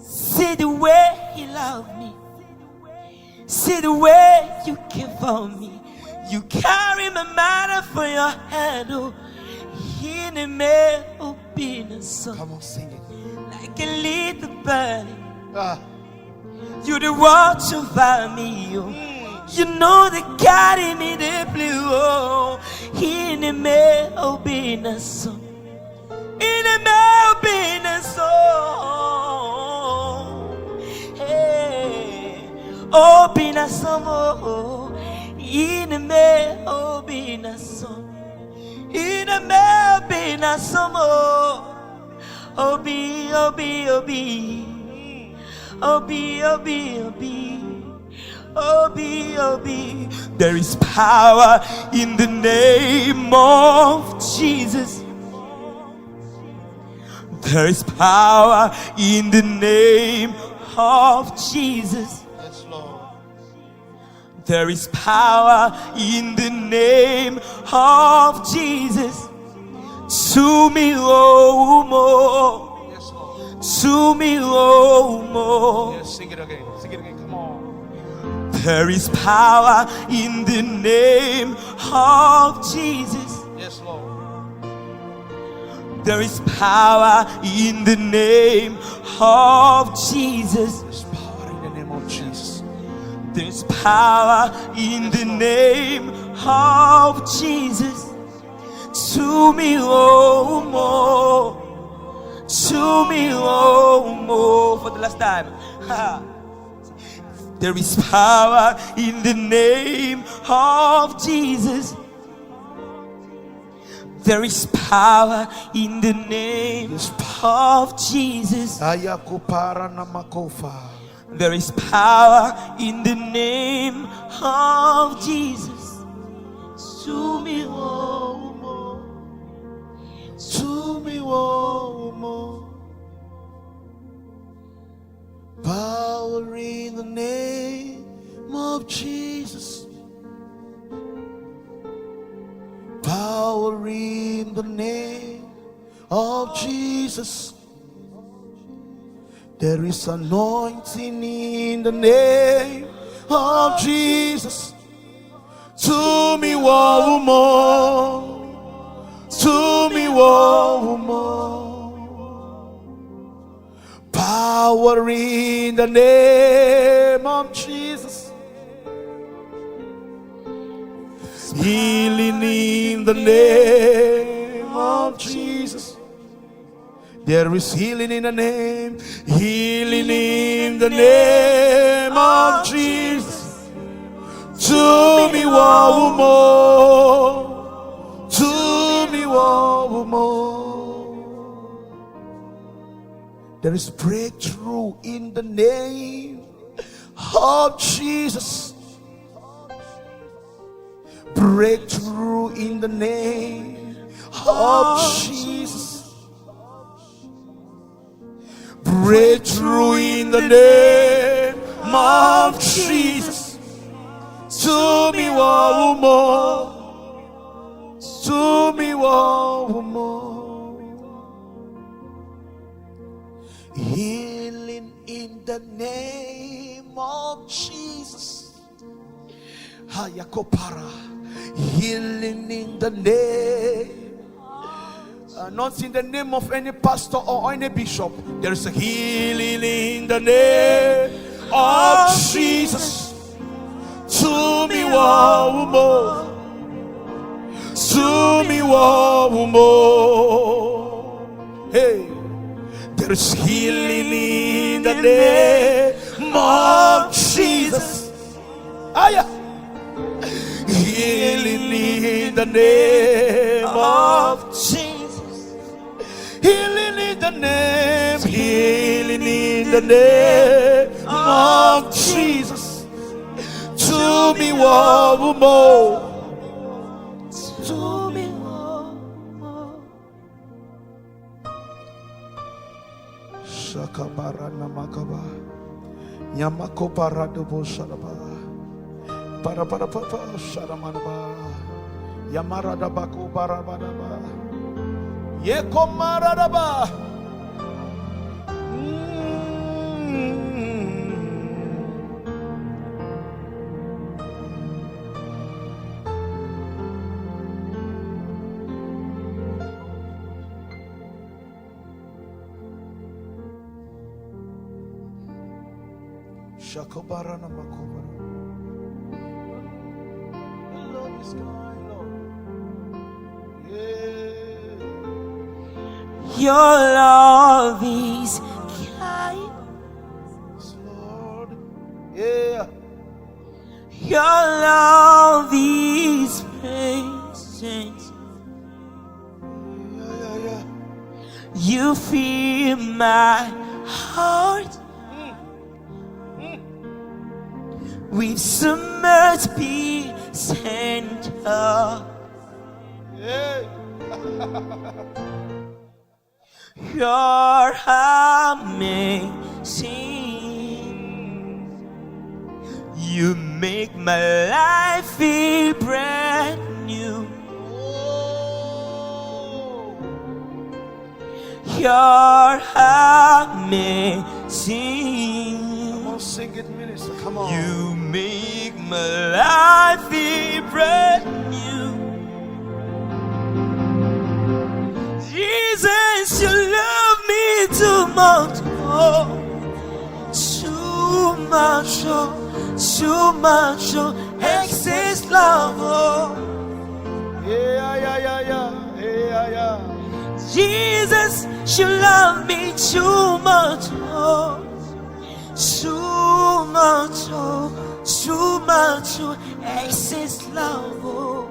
See the way he loved me. See the way you care for me. You carry my matter for your hand. Oh, in the middle being so. Come on, sing it. Like a little burning. You the watch over me. Oh. You know the God in me the blue. Oh, in the middle being so. In the middle being so. Oh, binasomo, ineme, oh, binasomo, ineme, binasomo, obi, obi, obi, obi, obi, obi, obi, obi. There is power in the name of Jesus. There is power in the name of Jesus. There is power in the name of Jesus. To me, oh, more. Yes, Lord. To me, oh, more. Yes, sing it again, come on. There is power in the name of Jesus. Yes, Lord. There is power in the name of Jesus. There's power in the name of Jesus. There's power in the name of Jesus. To me, oh, more. To me, oh, more. For the last time. There is power in the name of Jesus. There is power in the name of Jesus. There is power in the name of Jesus. To me, oh, more. To me, oh, more. Power in the name of Jesus. Power in the name of Jesus. There is anointing in the name of Jesus. To me, more. To me, more. Power in the name of Jesus. Healing in the name of Jesus. There is healing in the name. Healing in the name of Jesus. To me, more. To me, more. There is breakthrough in the name of Jesus. Breakthrough in the name of Jesus. Breakthrough in the name of Jesus. To me, more. To me, more. Healing in the name of Jesus. Hayakopara. Healing in the name. Not in the name of any pastor or any bishop. There is a healing in the name of Jesus. To me, more. To me, more. Hey, there is healing in the name of Jesus. Aya. Healing in the name of Jesus. Healing in the name. Healing in the name of Jesus. To me, more. To me, Shakabara namakaba. Yamako paradobo shalaba. Para papa shalamanaba. Yamara dabako barabadaba. Yeko maradaba. Shakobara namakobara. The Lord is kind, Lord. Yeah. your love is kind. Yes, Lord. Yeah. Your love is patient. Yeah. You fill my heart with so much peace and love. Yeah. You're amazing. You make my life feel brand new. Oh. You're amazing. Come on, sing it, minister. Come on. You make my life feel brand new. Jesus, you love me too much, oh, too much, oh, too much, oh, excess love, oh. Yeah. Jesus, you love me too much, oh, too much, oh, too much, oh, excess love, oh.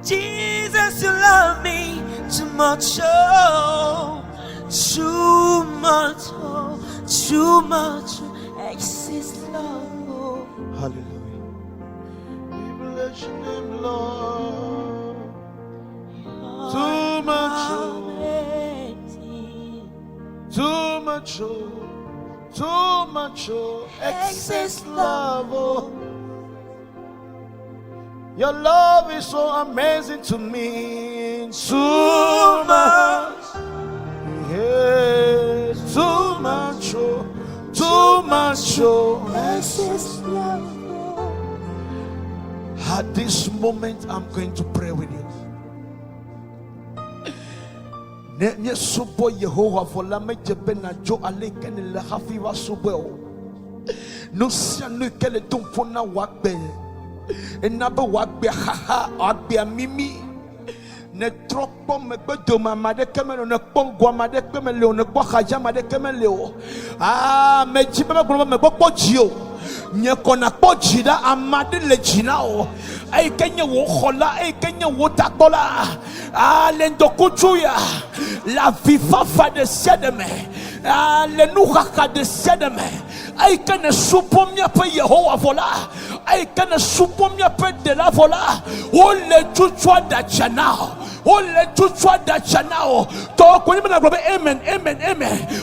Jesus, you love me too much, oh, too much, oh, too much, oh, excess love, oh. Hallelujah. We bless your name, Lord. Too much, oh. Amazing. Too much, oh. Too much, oh. Excess love, oh. Your love is so amazing to me. Too much. Yes, too much, oh. Too much, oh. Excess love, oh. At this moment, I'm going to pray with you. Nenye subo Yehovah vola me jebe na jo ale kene le hafi wa subo o. No sia no kele tumfo na wakbe. Enabe wakbe haha wakbe mimi. Ne trokpo me gbedo mama de kemelo ne kpongwa ma de kemelo ne kwa haja ma de kemelo. Ah me jibe me gbo me gbo jio. Nye kona kpo jida amade le jina o. Ai kenye wo khola ai kenye wo takola. Ah lendokuchuya. La vifafa de sedeme. Ah le nuhaka de sedeme. Ai kene supomia pe Yehovah vola. Ai kene supomia pe de la vola. O le chuchwa da chanao. O le chuchwa da chanao. To kwenye mena globe amen.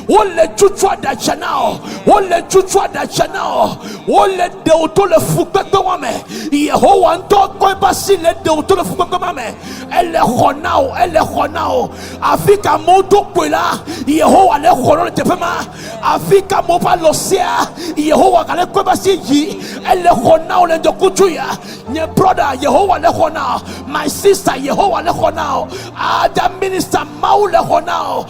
O le chuchwa da chanao. O le chuchwa da chanao. O le de auto le fukwe wame. Yehovah nto kwe basi le de auto le fukwe wame. Elle honao. Afika moto kwela. Yehovah le hono te pema. Afika mopa losia. Yehovah kale kwe basi yi. Elle honao le dokuchuya. Nye brother Yehovah le honao. My sister Yehovah le honao. now. The minister maule ho now.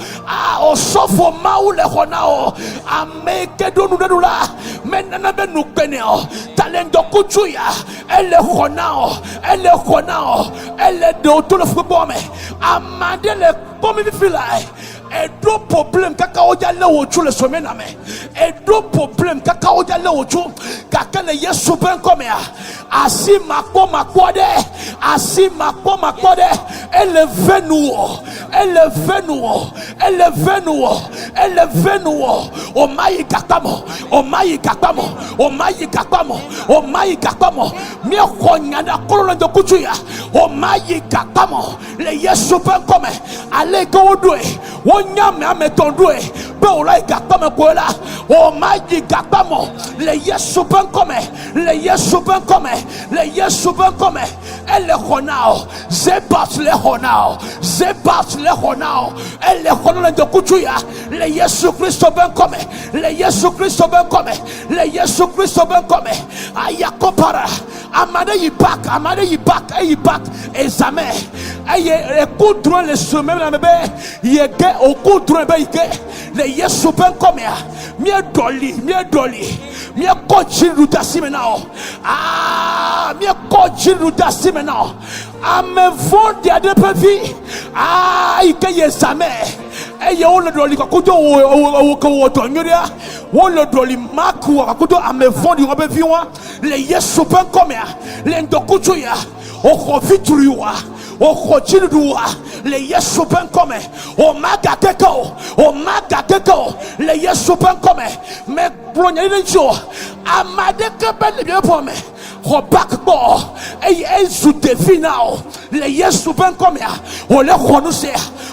Osofo maule ho now. Ameke donudula. Menana benu beneo. Talendo kuchuya. Elle ho now. Elle ho now. Elle do to le fubome. Amade le pomi filai. Et deux problèmes kaka oja le oju le somena me. Et deux problèmes kaka oja le oju kaka le yesu ben comme asi makpo makwode asi makpo makwode eleve nous o mai kakamo mi khonya na kolon de kutuya o mai kakamo le yesu ben comme ale go doe wonyame ametondue be olai kakamo kola o mai kakamo le yesu ben comme le yesu ben comme elle est honao zebat le honao elle est honao de kutuya le Yesu Christ ben comme le Yesu Christ ben comme ayakopara amade yibak examen aye coudre le sommet na bebe yege o coudre be yege le Yesu ben comme mie doli mie coach rutasi menao mie coach rutasi menao ame vondi ade pevi ike examen eye o le doli kokuto o to nyuria o le doli maku kokuto ame vondi o pevi wa le Yesu ben comme le ndokutu ya o khofitruwa o khochiruwa le Yesu ben comme o magateko le Yesu ben comme me bronya ni njo amade ke ben le pome Robak bo et sous défi now le Yesu ben comme o le khonuse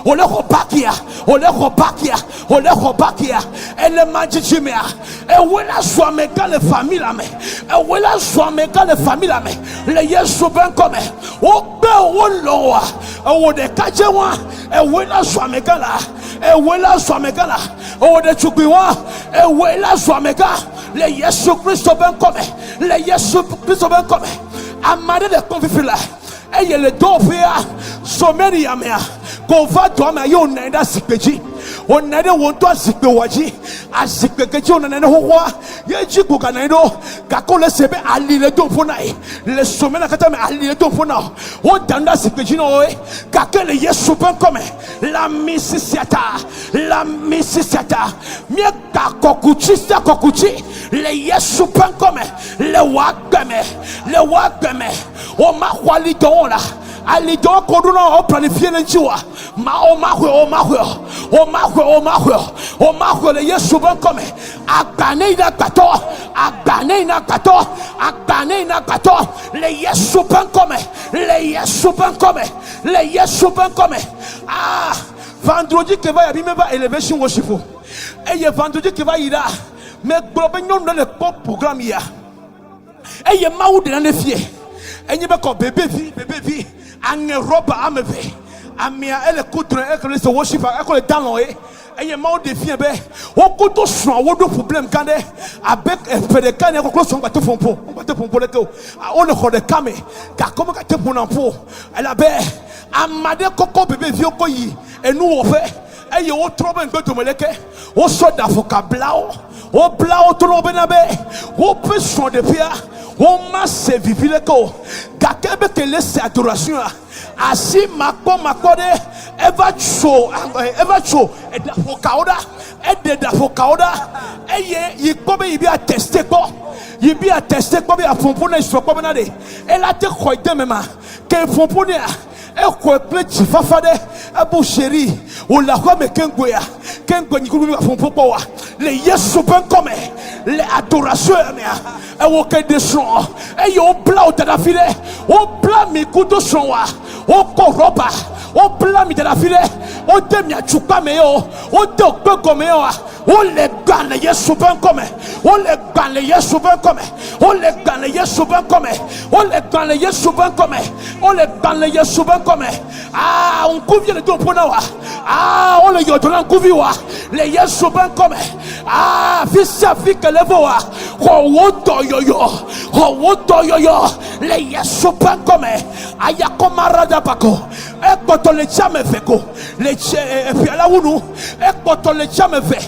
o le robakia elle manjimea e wela swame ka le famille la me le Yesu ben comme o be o loa o de kajewa e wela swame ka la o de chukwiwa e wela swame ka le Yesu Christ ben comme amade de confifila eye le dofia someri yamea ko va to ma yo nenda sikpeji onede wonto asikpe waji asikpe keji onene howa yeji ko kanaido kakole sebe ali le dofo nai le somena kata me ali le dofo na o danda sikpeji no e kakele Yesu ben comme la misisiata mie kokuchi le Yesu ben comme le wagbeme o ma kwali don la ali don koduna o planifier njiwa o ma le Yesu ben comme agbane ina kato le Yesu ben comme vendredi que va y avoir elevation worship et vendredi que va y là mais globellement dans le programme il y a et il m'a oudé dans les fiers et il ko bébé vie en Europe ameve amia elle coudre elle le worship elle le talent et il m'a oudé fier be o koto so wo do problème quand avec pede quand e ko so ngate pompo le ko o le ko de kame ka comme ka te ponampo elle a be amade koko bébé vie ko yi et nous on fait et o trouble un peu de meleke o so da fokablao o blao to no benabe o peut son de pia o ma se vivile ko gakebe que laisse adoration asi makode eva cho e da fokaoda eye yikobe yibi attester ko be a fompona so ko benade ela te khoide mema ke fompona e ko plechi fafade abu chéri o la ko me kengoya ni ko be fompo wa le Yesu ben comme le adoration e wo ke de son e yo bla o da file o bla mi kudo son wa o ko roba o bla mi da file o de mi achupa me yo o de ogbe go me yo O le gane Yesu ben come. O le gane Yesu ben come. O le gane Yesu ben come. O le gane Yesu ben come. O le gane Yesu ben come. Ah, on couvre le dos pour nous. Ah, on le yodona couvre. Le Yesu ben come. Ah, fils que le voix. Oh, woto yo. Oh, woto yo. Le Yesu ben come. Aya komarada bako. Ekoto le chame feko. Le che piala unu. Ekoto le chame fe.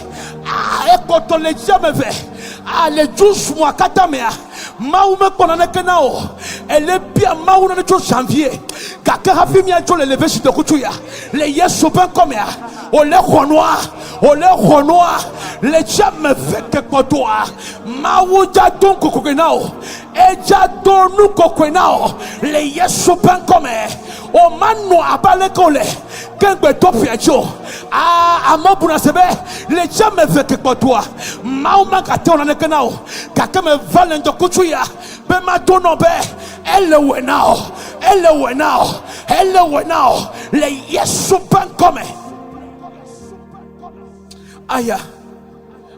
Ah, ekoto le chame fe. Ah, le jus moi katamea. Maume konane kenao. Elle est bien mauna ne jo janvier. Kaka hafimi a jo le lever sur de kutuya. Le Yesu ben comme ya. O le renoir. Le chame fe ke kotoa. Mau ja don kokenao. Eja don nu kokenao. Le Yesu ben comme. O manu abale kole. Kengbe topiajo. Ah, amobuna sebe. Le chame fe ke kotoa. Mauma katona ne kenao. Kaka me valen de kutuya. Be ma tono be. Elle est now. Le Yesu ben come. Aya.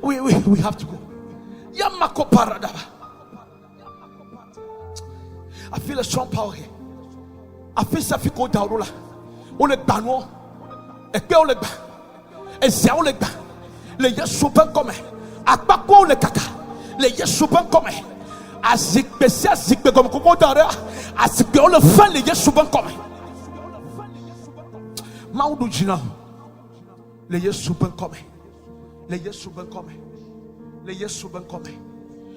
We have to go. Yamako paradaba. I feel a strong power here. I feel Safiko Daurula. Ole Bano. Epe ole ba. Ezia ole ba. Le Yesu ben come. Akpako ole kaka. Le Yesu ben come. Azikbe comme Kokodara. Azikbe ole fan le Yesu ben come. Maudu jina. Le Yesu ben come. Le Yesu ben come. Le Yesu ben come.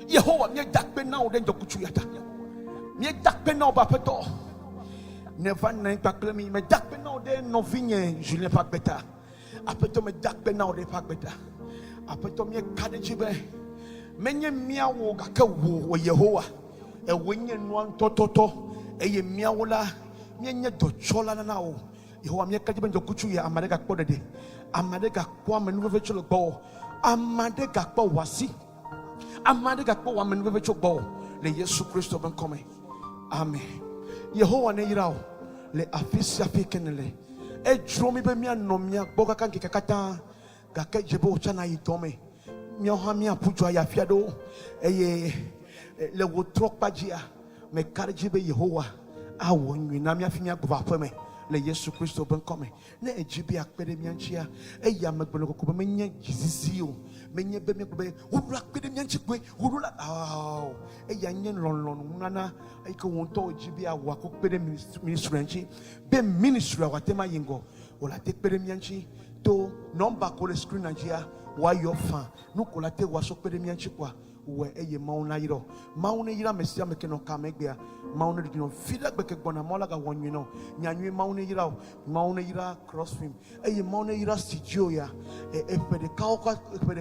Yehowa mi dakbe na o den dokutu yata. Mi dakbe na o ba peto. Never nine pakle mi me dakbe na o den no vinye Julien Pakbeta. Apeto me dakbe na o de Pakbeta. Apeto mi kadejibe. Menye miawo gaka wo Yehowa. E wenye nuan tototo. Eye miawo la. Menye dochola na o. Yehowa mi kadejibe dokutu ya amadega kodede. Amadega kwa menuwe cholo bo. Amadega kwa wasi. Amadega kwa menuwe cholo bo. Le Yesu Christo ben come. Amen. Yehowa ne yirao. Le afisi afikenele. E dromi be mia nomia boga kanki kakata. Gake jebo chana yitome. Mia hamia pujwa ya fiado. Eye le wotrok bajia. Me karjibe Yehowa. Awo nyina mia fimia guvapeme. Le Yesu Christo ben come. Ne ejibi akpede mianchia. Eya megbolo ko menye jizizio. Menye be me be uru akpede mianchi kwe urula aw. Eya nyen lon nana iko wonto ejibi awa ko kpede ministry anchi. Be ministry awatema yingo. Ola te kpede mianchi to number ko le screen anjia wa yo fan. Nu ko la te wa so kpede mianchi kwa. We eye mauna yiro mauna yira mesia mekeno kamegbea mauna dino fida beke gbona mola ga wonwino nyanwe mauna yira crossfilm eye mauna yira studio ya e pede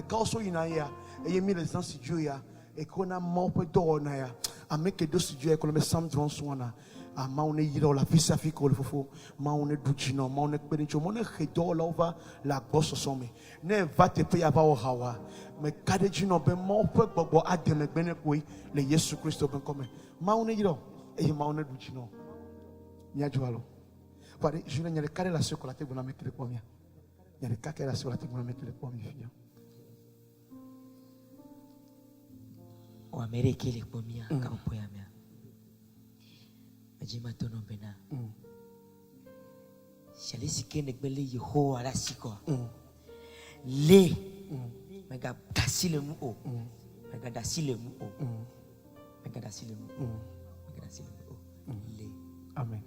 ka so ina ya eye mi le san studio ya e kona mo pe do na ya ameke do studio e ko le sam dron so na a mauna yira la fisa fi ko le fofo mauna dujino mauna pede cho mauna hedo la over la bosso some ne va te pe aba o hawa me kadeji no be mo pe gbogbo ademe gbene koi le Yesu Christo ben come mauna yiro e mauna dujino nya jualo pare juna nya le kare la sekola te bona mettre kwa mia nya le kake la sekola te bona mettre kwa mia fia o amerike le kwa mia ka upo ya mia ajima tono bena shalisi kene gbele Yehowa la siko le mega dasile mu o mega dasile mu o mega dasile mu o mega dasile mu o le amen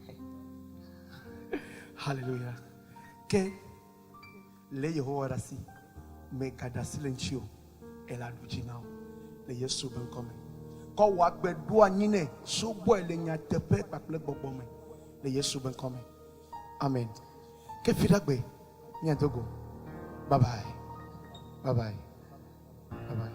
hallelujah ke le Yehowa rasi mega dasile nchio ela lujinao le Yesu ben come ko wa gbedu anyine so bo ele nya tepe paple gbogbo me le Yesu ben come amen ke fidagbe nya dogo bye bye. Bye bye. Bye bye.